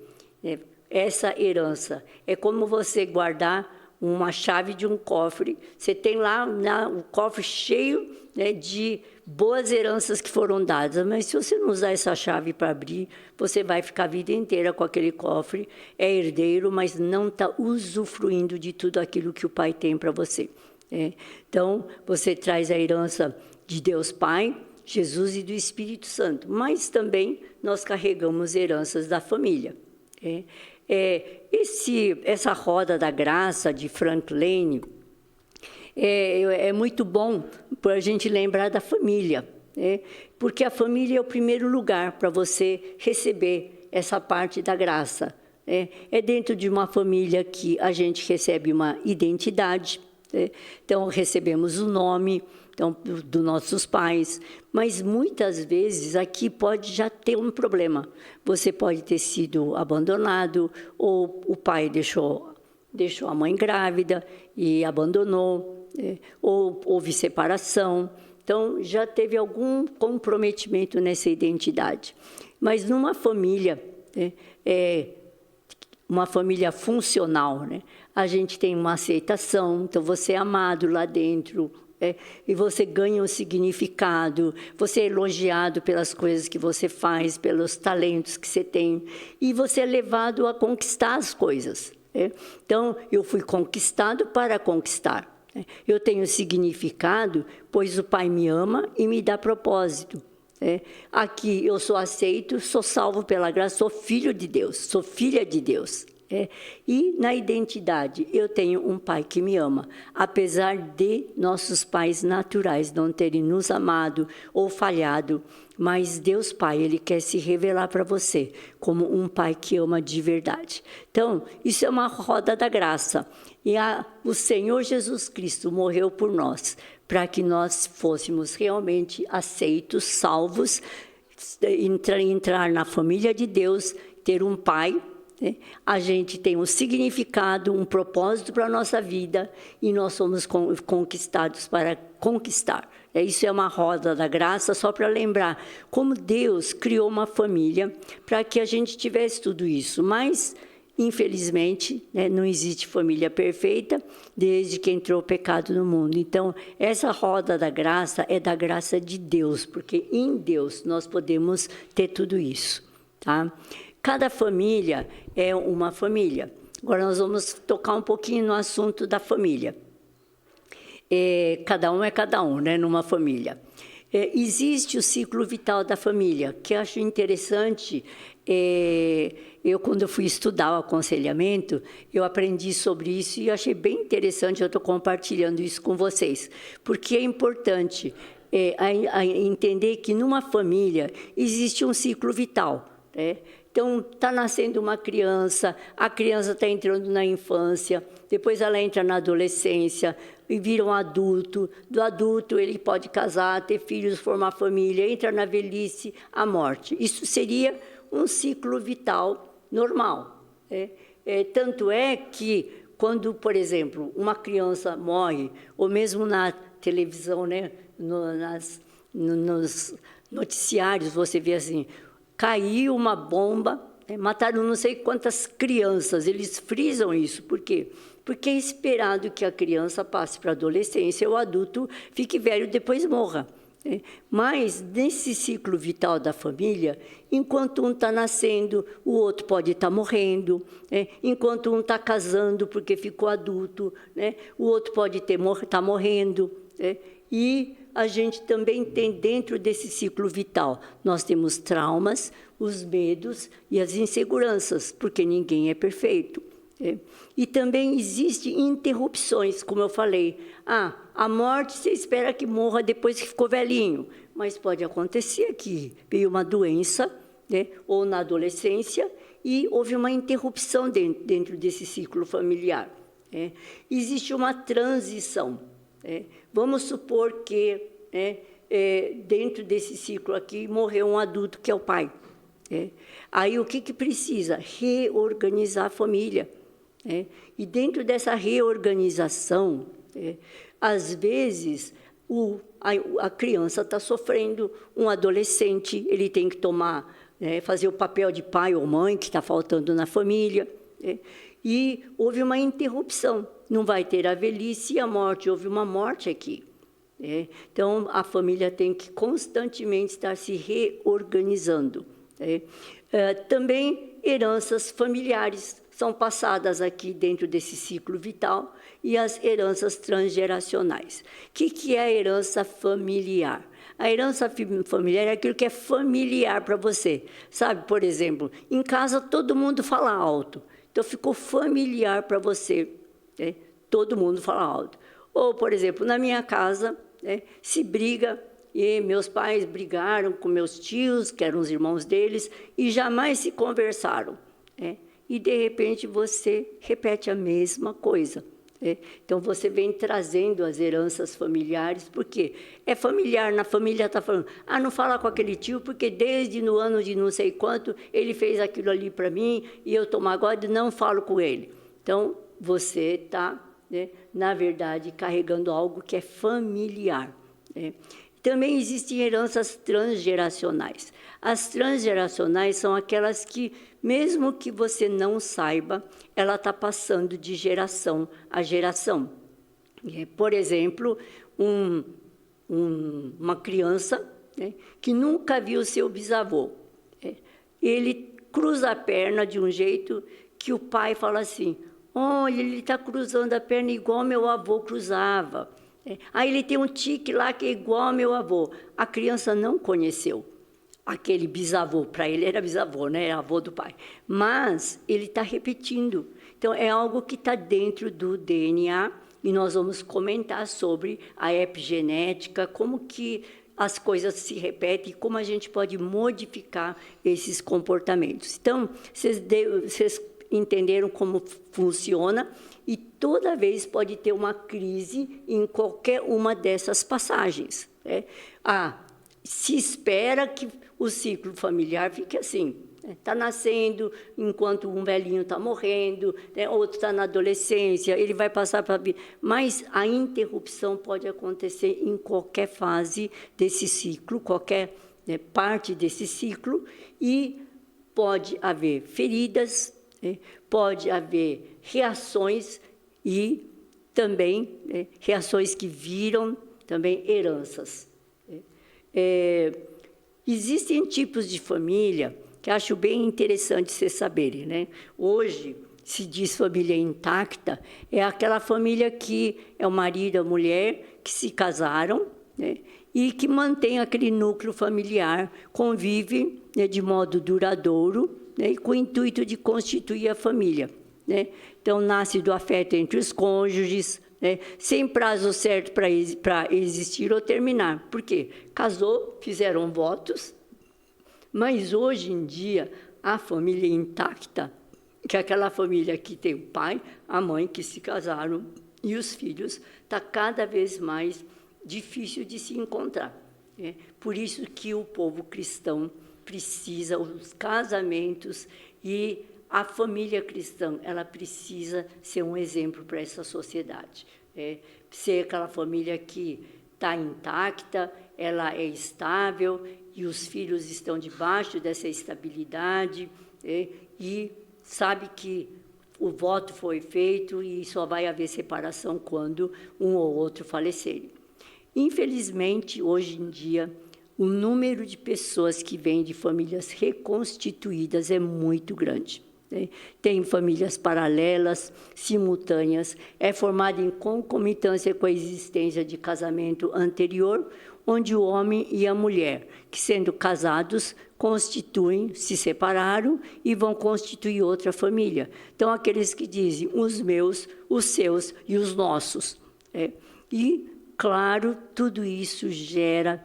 Essa herança é como você guardar uma chave de um cofre, você tem lá um cofre cheio de boas heranças que foram dadas, mas se você não usar essa chave para abrir, você vai ficar a vida inteira com aquele cofre, é herdeiro, mas não está usufruindo de tudo aquilo que o Pai tem para você. Então, você traz a herança de Deus Pai, Jesus e do Espírito Santo, mas também nós carregamos heranças da família. Essa roda da graça de Frank Lane é muito bom para a gente lembrar da família, porque a família é o primeiro lugar para você receber essa parte da graça. É dentro de uma família que a gente recebe uma identidade, então recebemos o nome dos nossos pais, mas muitas vezes aqui pode já ter um problema. Você pode ter sido abandonado, ou o pai deixou a mãe grávida e abandonou, ou houve separação. Então, já teve algum comprometimento nessa identidade. Mas numa família né? É uma família funcional, né? A gente tem uma aceitação, então você é amado lá dentro, e você ganha um significado, você é elogiado pelas coisas que você faz, pelos talentos que você tem, e você é levado a conquistar as coisas. Então, eu fui conquistado para conquistar. Eu tenho significado, pois o Pai me ama e me dá propósito. Aqui eu sou aceito, sou salvo pela graça, sou filho de Deus, sou filha de Deus. E na identidade, eu tenho um pai que me ama, apesar de nossos pais naturais não terem nos amado ou falhado, mas Deus Pai, Ele quer se revelar para você como um pai que ama de verdade. Então, isso é uma roda da graça. E o Senhor Jesus Cristo morreu por nós, para que nós fôssemos realmente aceitos, salvos, entrar na família de Deus, ter um pai. A gente tem um significado, um propósito para a nossa vida e nós somos conquistados para conquistar. Isso é uma roda da graça, só para lembrar como Deus criou uma família para que a gente tivesse tudo isso. Mas, infelizmente, não existe família perfeita desde que entrou o pecado no mundo. Então, essa roda da graça é da graça de Deus, porque em Deus nós podemos ter tudo isso, tá? Cada família é uma família. Agora nós vamos tocar um pouquinho no assunto da família. Cada um é cada um, né, numa família. Existe o ciclo vital da família, que eu acho interessante. Eu, quando eu fui estudar o aconselhamento, eu aprendi sobre isso e achei bem interessante, eu estou compartilhando isso com vocês, porque é importante entender que numa família existe um ciclo vital, né? Então, está nascendo uma criança, a criança está entrando na infância, depois ela entra na adolescência e vira um adulto. Do adulto, ele pode casar, ter filhos, formar família, entra na velhice, a morte. Isso seria um ciclo vital normal. Tanto é que, quando, por exemplo, uma criança morre, ou mesmo na televisão, né, nos noticiários, você vê assim, caiu uma bomba, mataram não sei quantas crianças, eles frisam isso. Por quê? Porque é esperado que a criança passe para a adolescência, o adulto fique velho e depois morra. Mas, nesse ciclo vital da família, enquanto um está nascendo, o outro pode estar morrendo. Enquanto um está casando porque ficou adulto, o outro pode estar morrendo. E a gente também tem dentro desse ciclo vital, nós temos traumas, os medos e as inseguranças, porque ninguém é perfeito. E também existem interrupções, como eu falei. A morte você espera que morra depois que ficou velhinho, mas pode acontecer que veio uma doença, ou na adolescência, e houve uma interrupção dentro desse ciclo familiar. Existe uma transição. Vamos supor que dentro desse ciclo aqui morreu um adulto que é o pai. Aí o que precisa? Reorganizar a família. E dentro dessa reorganização, às vezes a criança está sofrendo, um adolescente ele tem que fazer o papel de pai ou mãe que está faltando na família. E houve uma interrupção. Não vai ter a velhice e a morte, houve uma morte aqui. Então, a família tem que constantemente estar se reorganizando. Também heranças familiares são passadas aqui dentro desse ciclo vital e as heranças transgeracionais. O que é a herança familiar? A herança familiar é aquilo que é familiar para você. Sabe, por exemplo, em casa todo mundo fala alto, então ficou familiar para você. Todo mundo fala alto. Ou, por exemplo, na minha casa, se briga, e meus pais brigaram com meus tios, que eram os irmãos deles, e jamais se conversaram. E, de repente, você repete a mesma coisa. Então, você vem trazendo as heranças familiares, porque é familiar, na família está falando, não fala com aquele tio, porque desde no ano de não sei quanto, ele fez aquilo ali para mim, e eu estou magoado e não falo com ele. Então, você está, na verdade, carregando algo que é familiar. Também existem heranças transgeracionais. As transgeracionais são aquelas que, mesmo que você não saiba, ela está passando de geração a geração. Por exemplo, uma criança, né, que nunca viu seu bisavô. Ele cruza a perna de um jeito que o pai fala assim: olha, ele está cruzando a perna igual meu avô cruzava. Aí ele tem um tique lá que é igual ao meu avô. A criança não conheceu aquele bisavô. Para ele era bisavô, né? Era avô do pai. Mas ele está repetindo. Então, é algo que está dentro do DNA e nós vamos comentar sobre a epigenética, como que as coisas se repetem e como a gente pode modificar esses comportamentos. Então, vocês entenderam como funciona, e toda vez pode ter uma crise em qualquer uma dessas passagens. Se espera que o ciclo familiar fique assim. Está nascendo enquanto um velhinho está morrendo, outro está na adolescência, ele vai passar para... Mas a interrupção pode acontecer em qualquer fase desse ciclo, qualquer parte desse ciclo, e pode haver feridas, pode haver reações e também reações que viram também heranças. Existem tipos de família que acho bem interessante vocês saberem, né? Hoje, se diz família intacta, é aquela família que é o marido e a mulher que se casaram, né? E que mantém aquele núcleo familiar, convivem, né, de modo duradouro, né, e com o intuito de constituir a família, né? Então, nasce do afeto entre os cônjuges, né, sem prazo certo para existir ou terminar. Por quê? Casou, fizeram votos, mas hoje em dia a família intacta, que é aquela família que tem o pai, a mãe que se casaram e os filhos, está cada vez mais difícil de se encontrar. Por isso que o povo cristão precisa, os casamentos e a família cristã, ela precisa ser um exemplo para essa sociedade. Ser aquela família que está intacta, ela é estável e os filhos estão debaixo dessa estabilidade, e sabe que o voto foi feito e só vai haver separação quando um ou outro falecerem. Infelizmente, hoje em dia, o número de pessoas que vêm de famílias reconstituídas é muito grande. Tem famílias paralelas, simultâneas, é formada em concomitância com a existência de casamento anterior, onde o homem e a mulher, que sendo casados, se separaram e vão constituir outra família. Então, aqueles que dizem os meus, os seus e os nossos. E, claro, tudo isso gera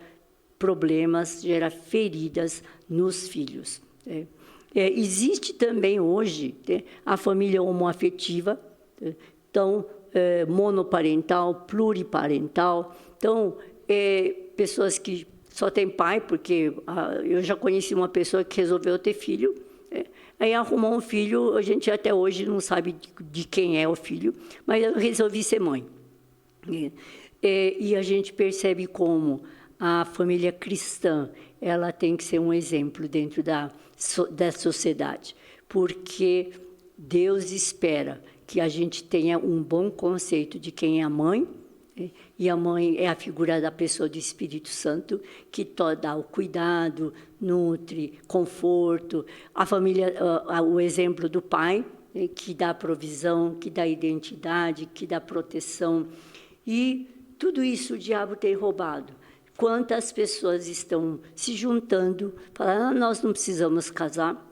problemas, gera feridas nos filhos. Existe também hoje a família homoafetiva, então, monoparental, pluriparental. Então, pessoas que só têm pai, porque eu já conheci uma pessoa que resolveu ter filho, aí arrumou um filho, a gente até hoje não sabe de quem é o filho, mas eu resolvi ser mãe. E a gente percebe como a família cristã, ela tem que ser um exemplo dentro da sociedade, porque Deus espera que a gente tenha um bom conceito de quem é a mãe, e a mãe é a figura da pessoa do Espírito Santo, que dá o cuidado, nutre, conforto. A família, o exemplo do pai, que dá provisão, que dá identidade, que dá proteção. E tudo isso o diabo tem roubado. Quantas pessoas estão se juntando, falando, nós não precisamos casar.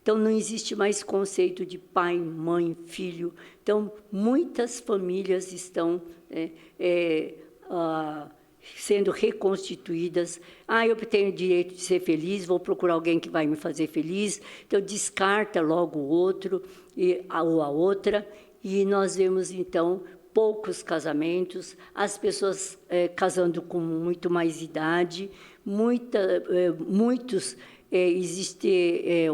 Então, não existe mais conceito de pai, mãe, filho. Então, muitas famílias estão sendo reconstituídas. Eu tenho o direito de ser feliz, vou procurar alguém que vai me fazer feliz. Então, descarta logo o outro ou a outra. E nós vemos, então, poucos casamentos, as pessoas casando com muito mais idade, muitos... existe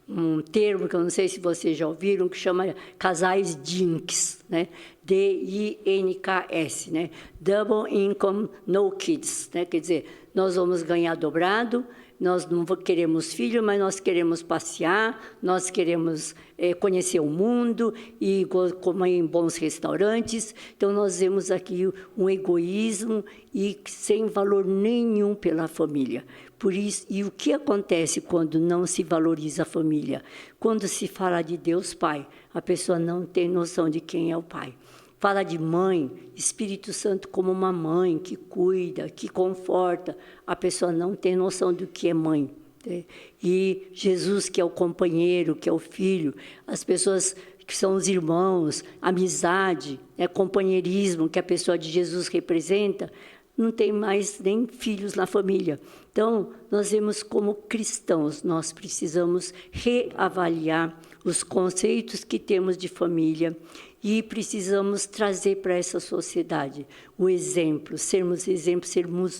um termo que eu não sei se vocês já ouviram, que chama casais DINKs, né? DINKS, né? Double Income No Kids, né? Quer dizer, nós vamos ganhar dobrado, nós não queremos filho, mas nós queremos passear, nós queremos conhecer o mundo e comer em bons restaurantes. Então, nós vemos aqui um egoísmo e sem valor nenhum pela família. Por isso, e o que acontece quando não se valoriza a família? Quando se fala de Deus Pai, a pessoa não tem noção de quem é o Pai. Fala de mãe, Espírito Santo como uma mãe que cuida, que conforta. A pessoa não tem noção do que é mãe. Né? E Jesus, que é o companheiro, que é o filho, as pessoas que são os irmãos, amizade, companheirismo que a pessoa de Jesus representa, não tem mais nem filhos na família. Então, nós vemos como cristãos, nós precisamos reavaliar os conceitos que temos de família e precisamos trazer para essa sociedade o exemplo, sermos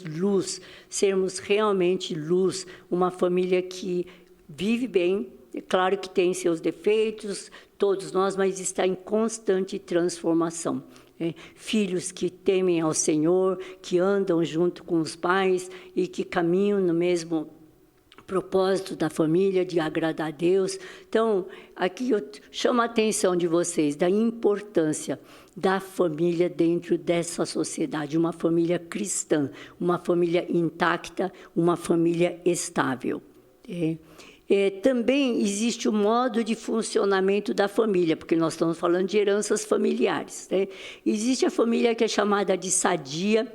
luz, sermos realmente luz, uma família que vive bem. É claro que tem seus defeitos, todos nós, mas está em constante transformação. Filhos que temem ao Senhor, que andam junto com os pais e que caminham no mesmo propósito da família, de agradar a Deus. Então, aqui eu chamo a atenção de vocês da importância da família dentro dessa sociedade, uma família cristã, uma família intacta, uma família estável. Também existe o modo de funcionamento da família, porque nós estamos falando de heranças familiares. Né? Existe a família que é chamada de sadia,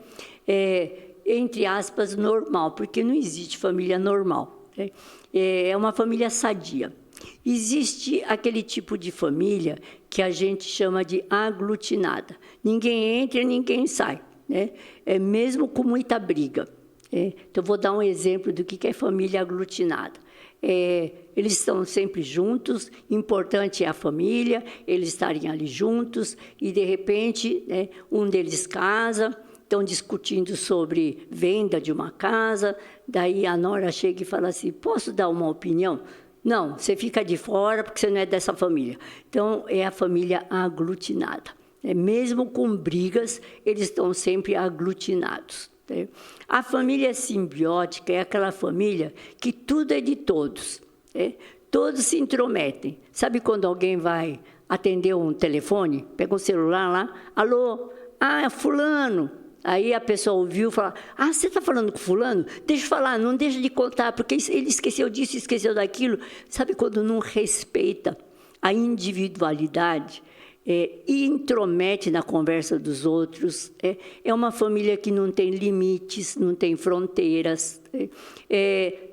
entre aspas, normal, porque não existe família normal. Né? É uma família sadia. Existe aquele tipo de família que a gente chama de aglutinada. Ninguém entra e ninguém sai. Né? Mesmo com muita briga. Então, vou dar um exemplo do que é família aglutinada. Eles estão sempre juntos, importante é a família, eles estarem ali juntos, e, de repente, um deles casa, estão discutindo sobre venda de uma casa, daí a nora chega e fala assim, posso dar uma opinião? Não, você fica de fora porque você não é dessa família. Então, é a família aglutinada. Mesmo com brigas, eles estão sempre aglutinados. A família simbiótica é aquela família que tudo é de todos. Todos se intrometem. Sabe quando alguém vai atender um telefone, pega um celular lá, alô, é fulano. Aí a pessoa ouviu e fala, você está falando com fulano? Deixa eu falar, não deixa de contar, porque ele esqueceu disso, esqueceu daquilo. Sabe quando não respeita a individualidade? E intromete na conversa dos outros. É uma família que não tem limites, não tem fronteiras.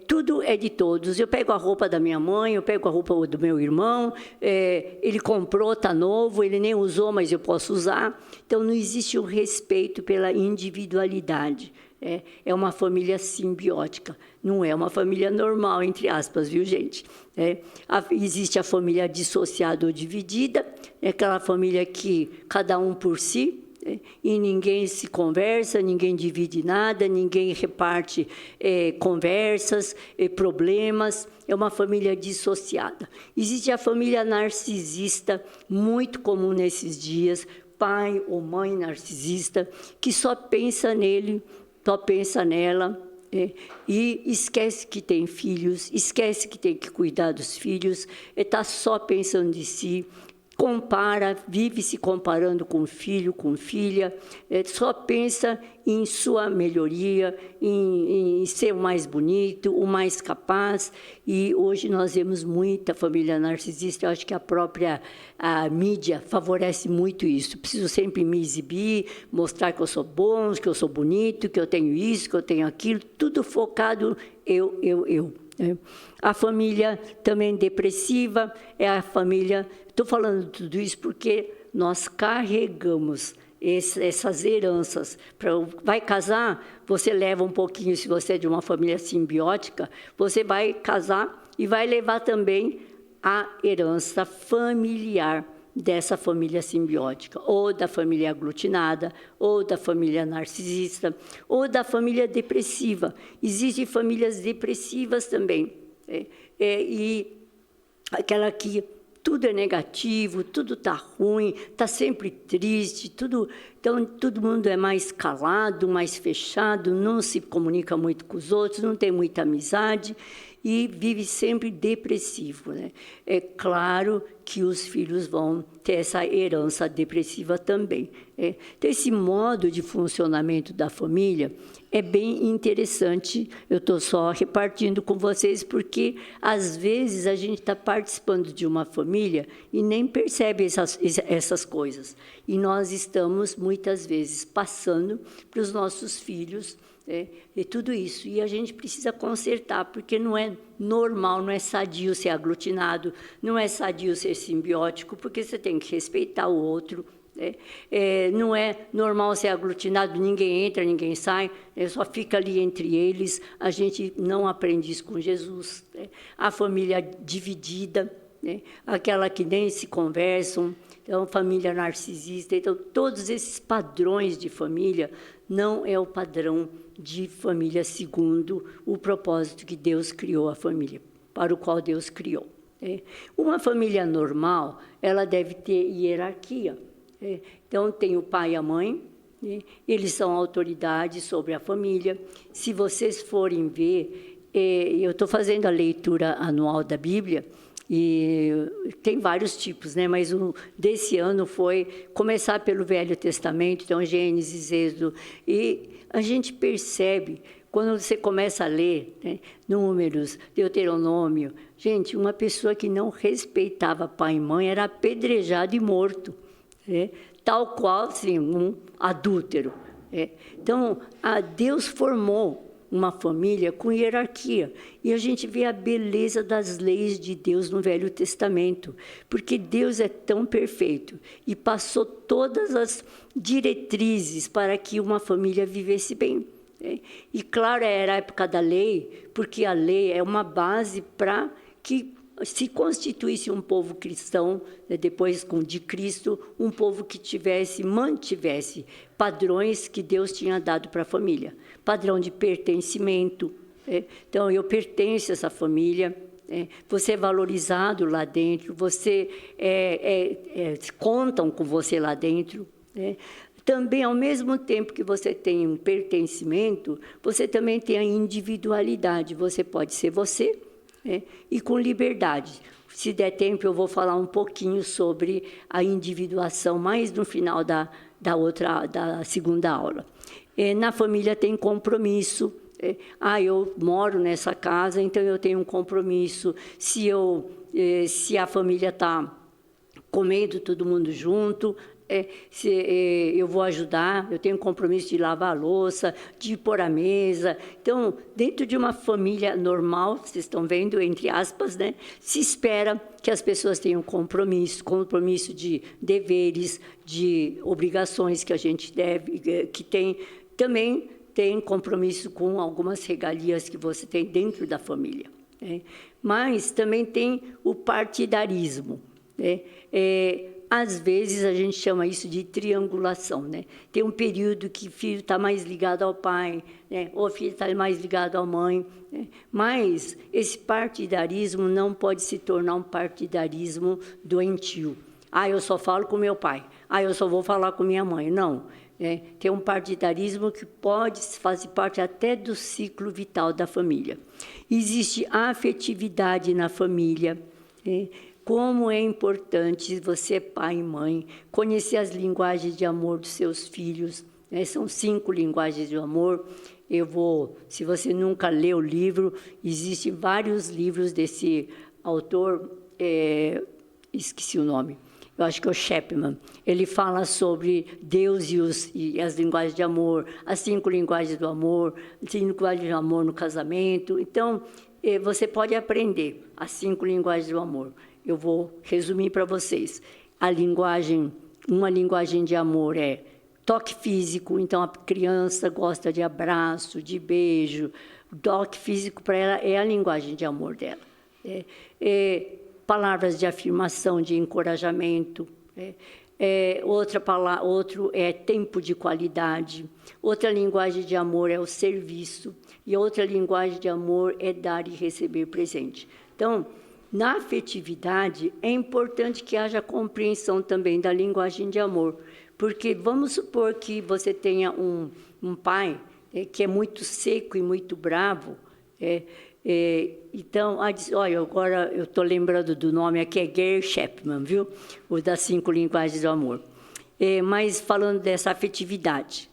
Tudo é de todos. Eu pego a roupa da minha mãe, eu pego a roupa do meu irmão, ele comprou, está novo, ele nem usou, mas eu posso usar. Então, não existe o respeito pela individualidade. É uma família simbiótica, não é uma família normal, entre aspas, viu, gente? Existe a família dissociada ou dividida, é aquela família que cada um por si, e ninguém se conversa, ninguém divide nada, ninguém reparte conversas, problemas. É uma família dissociada. Existe a família narcisista, muito comum nesses dias, pai ou mãe narcisista, que só pensa nele, só pensa nela, e esquece que tem filhos, esquece que tem que cuidar dos filhos, está só pensando em si, compara, vive se comparando com filho, com filha, só pensa em sua melhoria, em ser o mais bonito, o mais capaz. E hoje nós vemos muita família narcisista. Eu acho que a própria mídia favorece muito isso. Preciso sempre me exibir, mostrar que eu sou bom, que eu sou bonito, que eu tenho isso, que eu tenho aquilo, tudo focado eu. A família também depressiva é a família... Estou falando tudo isso porque nós carregamos essas heranças. Vai casar, você leva um pouquinho, se você é de uma família simbiótica, você vai casar e vai levar também a herança familiar dessa família simbiótica, ou da família aglutinada, ou da família narcisista, ou da família depressiva. Existem famílias depressivas também. E aquela que tudo é negativo, tudo está ruim, está sempre triste, então todo mundo é mais calado, mais fechado, não se comunica muito com os outros, não tem muita amizade e vive sempre depressivo, né? É claro que os filhos vão ter essa herança depressiva também. Então, esse modo de funcionamento da família é bem interessante. Eu estou só repartindo com vocês, porque, às vezes, a gente está participando de uma família e nem percebe essas coisas. E nós estamos, muitas vezes, passando para os nossos filhos e tudo isso. E a gente precisa consertar, porque não é normal, não é sadio ser aglutinado, não é sadio ser simbiótico, porque você tem que respeitar o outro. Não é normal ser aglutinado, ninguém entra, ninguém sai, só fica ali entre eles. A gente não aprende isso com Jesus. A família dividida, aquela que nem se conversam, então, família narcisista. Então, todos esses padrões de família não é o padrão de família segundo o propósito que Deus criou a família, para o qual Deus criou. Uma família normal, ela deve ter hierarquia. Então, tem o pai e a mãe, eles são autoridades sobre a família. Se vocês forem ver, eu estou fazendo a leitura anual da Bíblia, e tem vários tipos, né? Mas o desse ano foi começar pelo Velho Testamento, então Gênesis, Êxodo, e a gente percebe, quando você começa a ler, Números, Deuteronômio, gente, uma pessoa que não respeitava pai e mãe era apedrejado e morto. Tal qual, sim, um adúltero. Então, Deus formou uma família com hierarquia. E a gente vê a beleza das leis de Deus no Velho Testamento, porque Deus é tão perfeito e passou todas as diretrizes para que uma família vivesse bem. E, claro, era a época da lei, porque a lei é uma base para que se constituísse um povo cristão, depois de Cristo, um povo que mantivesse padrões que Deus tinha dado para a família. Padrão de pertencimento. Então, eu pertenço a essa família, você é valorizado lá dentro, contam com você lá dentro. Também, ao mesmo tempo que você tem um pertencimento, você também tem a individualidade. Você pode ser você, e com liberdade. Se der tempo, eu vou falar um pouquinho sobre a individuação, mais no final da segunda aula. Na família tem compromisso. Eu moro nessa casa, então eu tenho um compromisso. Se a família está comendo todo mundo junto, eu vou ajudar, eu tenho um compromisso de lavar a louça, de pôr a mesa. Então, dentro de uma família normal, vocês estão vendo, entre aspas, se espera que as pessoas tenham compromisso de deveres, de obrigações que a gente também tem compromisso com algumas regalias que você tem dentro da família. Mas também tem o partidarismo. Às vezes, a gente chama isso de triangulação. Tem um período que o filho está mais ligado ao pai, ou o filho está mais ligado à mãe. Mas esse partidarismo não pode se tornar um partidarismo doentio. Eu só falo com meu pai. Eu só vou falar com minha mãe. Não. Tem um partidarismo que pode fazer parte até do ciclo vital da família. Existe afetividade na família. Como é importante você, pai e mãe, conhecer as linguagens de amor dos seus filhos. São 5 linguagens de amor. Se você nunca leu o livro, existem vários livros desse autor, esqueci o nome, eu acho que é o Chapman. Ele fala sobre Deus e as linguagens de amor, as 5 linguagens do amor, as 5 linguagens do amor no casamento. Então, você pode aprender as 5 linguagens do amor. Eu vou resumir para vocês. Uma linguagem de amor é toque físico, então a criança gosta de abraço, de beijo. O toque físico para ela é a linguagem de amor dela. Palavras de afirmação, de encorajamento. Outro é tempo de qualidade. Outra linguagem de amor é o serviço. E outra linguagem de amor é dar e receber presente. Então, na afetividade, é importante que haja compreensão também da linguagem de amor, porque vamos supor que você tenha um pai que é muito seco e muito bravo, então, olha, agora eu estou lembrando do nome aqui, é Gary Chapman, viu? O das 5 linguagens do amor. Mas falando dessa afetividade,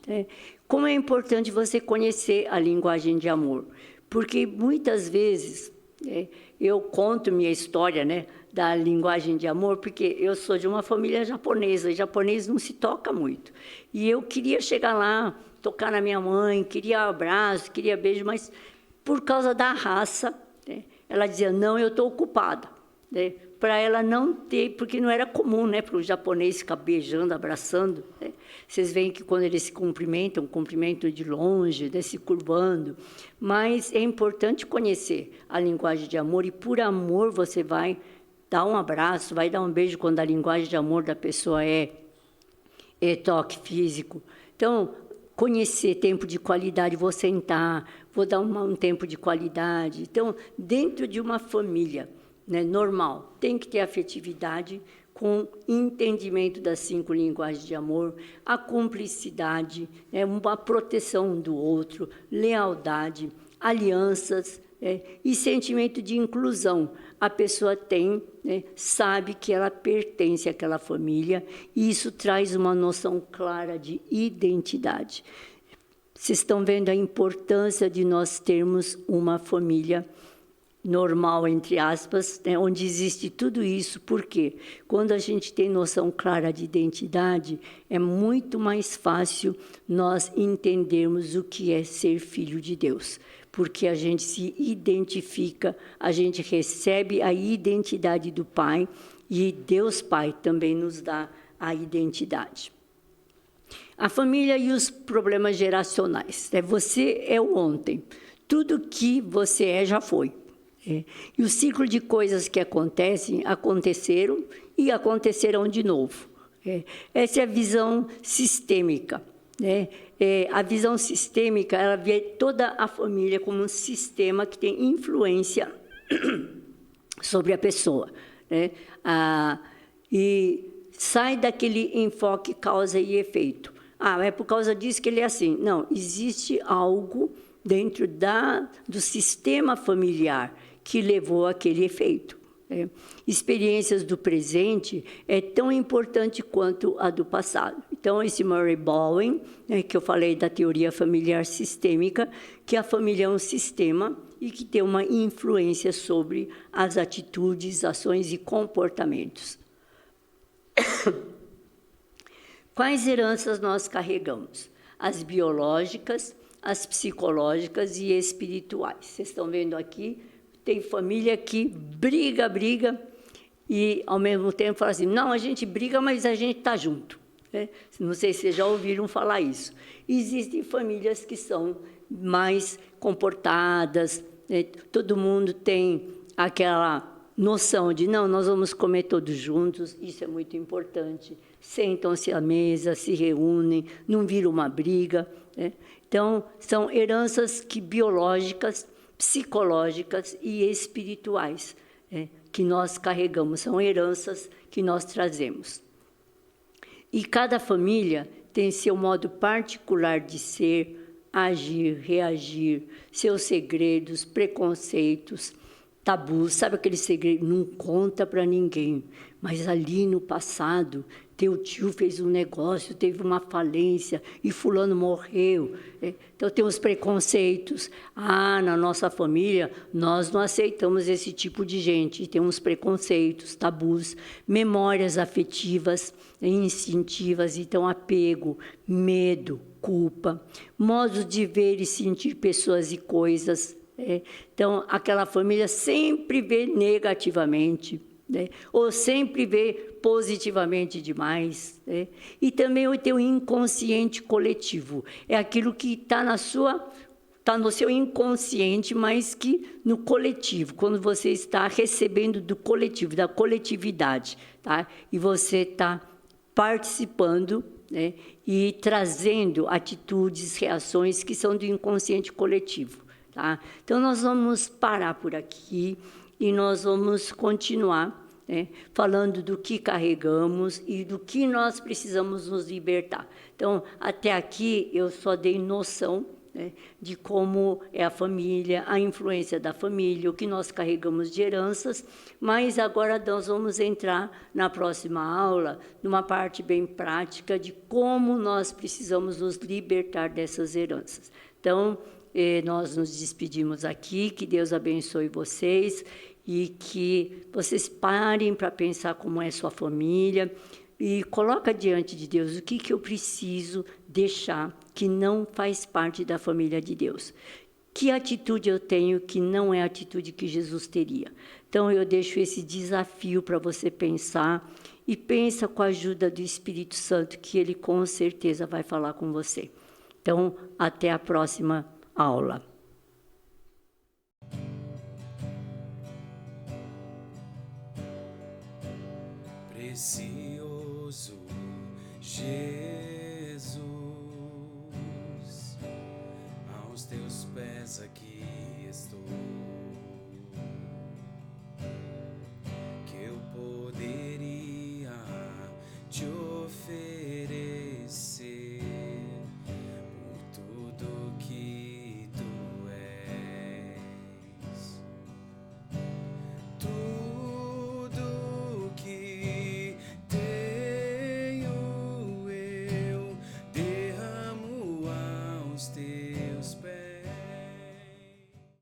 como é importante você conhecer a linguagem de amor, porque muitas vezes eu conto minha história, da linguagem de amor, porque eu sou de uma família japonesa, e japonês não se toca muito. E eu queria chegar lá, tocar na minha mãe, queria abraço, queria beijo, mas por causa da raça, ela dizia, não, eu estou ocupada. Para ela não ter, porque não era comum para o japonês ficar beijando, abraçando. Vocês veem que quando eles se cumprimentam, cumprimento de longe, se curvando. Mas é importante conhecer a linguagem de amor, e por amor você vai dar um abraço, vai dar um beijo quando a linguagem de amor da pessoa é toque físico. Então, conhecer tempo de qualidade, vou sentar, vou dar um tempo de qualidade. Então, dentro de uma família normal, tem que ter afetividade com entendimento das 5 linguagens de amor, a cumplicidade, uma proteção um do outro, lealdade, alianças e sentimento de inclusão. A pessoa tem, sabe que ela pertence àquela família, e isso traz uma noção clara de identidade. Vocês estão vendo a importância de nós termos uma família normal, entre aspas, onde existe tudo isso. Porque quando a gente tem noção clara de identidade, é muito mais fácil nós entendermos o que é ser filho de Deus, porque a gente se identifica, a gente recebe a identidade do Pai, e Deus Pai também nos dá a identidade. A família e os problemas geracionais. Você é o ontem. Tudo que você já foi. E o ciclo de coisas que aconteceram e acontecerão de novo. Essa é a visão sistêmica. A visão sistêmica, ela vê toda a família como um sistema que tem influência sobre a pessoa. E sai daquele enfoque causa e efeito. É por causa disso que ele é assim. Não, existe algo dentro do sistema familiar que levou àquele efeito. Experiências do presente é tão importante quanto a do passado. Então, esse Murray Bowen, que eu falei da teoria familiar sistêmica, que a família é um sistema e que tem uma influência sobre as atitudes, ações e comportamentos. Quais heranças nós carregamos? As biológicas, as psicológicas e espirituais. Vocês estão vendo aqui? Tem família que briga, e ao mesmo tempo fala assim, não, a gente briga, mas a gente está junto. Não sei se vocês já ouviram falar isso. Existem famílias que são mais comportadas, todo mundo tem aquela noção de, não, nós vamos comer todos juntos, isso é muito importante. Sentam-se à mesa, se reúnem, não vira uma briga. Então, são heranças biológicas, psicológicas e espirituais que nós carregamos, são heranças que nós trazemos. E cada família tem seu modo particular de ser, agir, reagir, seus segredos, preconceitos, tabus. Sabe aquele segredo? Não conta para ninguém, mas ali no passado teu tio fez um negócio, teve uma falência e fulano morreu. Então, tem os preconceitos. Na nossa família, nós não aceitamos esse tipo de gente. Tem uns preconceitos, tabus, memórias afetivas e instintivas. Então, apego, medo, culpa, modos de ver e sentir pessoas e coisas. Então, aquela família sempre vê negativamente, ou sempre vê positivamente demais. E também o teu inconsciente coletivo. É aquilo que está no seu inconsciente, mas que no coletivo, quando você está recebendo do coletivo, da coletividade, tá? E você está participando, e trazendo atitudes, reações que são do inconsciente coletivo. Tá? Então, nós vamos parar por aqui. e nós vamos continuar, né, falando do que carregamos e do que nós precisamos nos libertar. Então, até aqui eu só dei noção, né, de como é a família, a influência da família, o que nós carregamos de heranças, mas agora nós vamos entrar na próxima aula, numa parte bem prática de como nós precisamos nos libertar dessas heranças. Então, nós nos despedimos aqui, que Deus abençoe vocês e que vocês parem para pensar como é sua família e coloca diante de Deus o que eu preciso deixar que não faz parte da família de Deus. Que atitude eu tenho que não é a atitude que Jesus teria? Então, eu deixo esse desafio para você pensar e pensa com a ajuda do Espírito Santo, que Ele com certeza vai falar com você. Então, até a próxima aula. Precioso Jesus, aos teus pés aqui estou.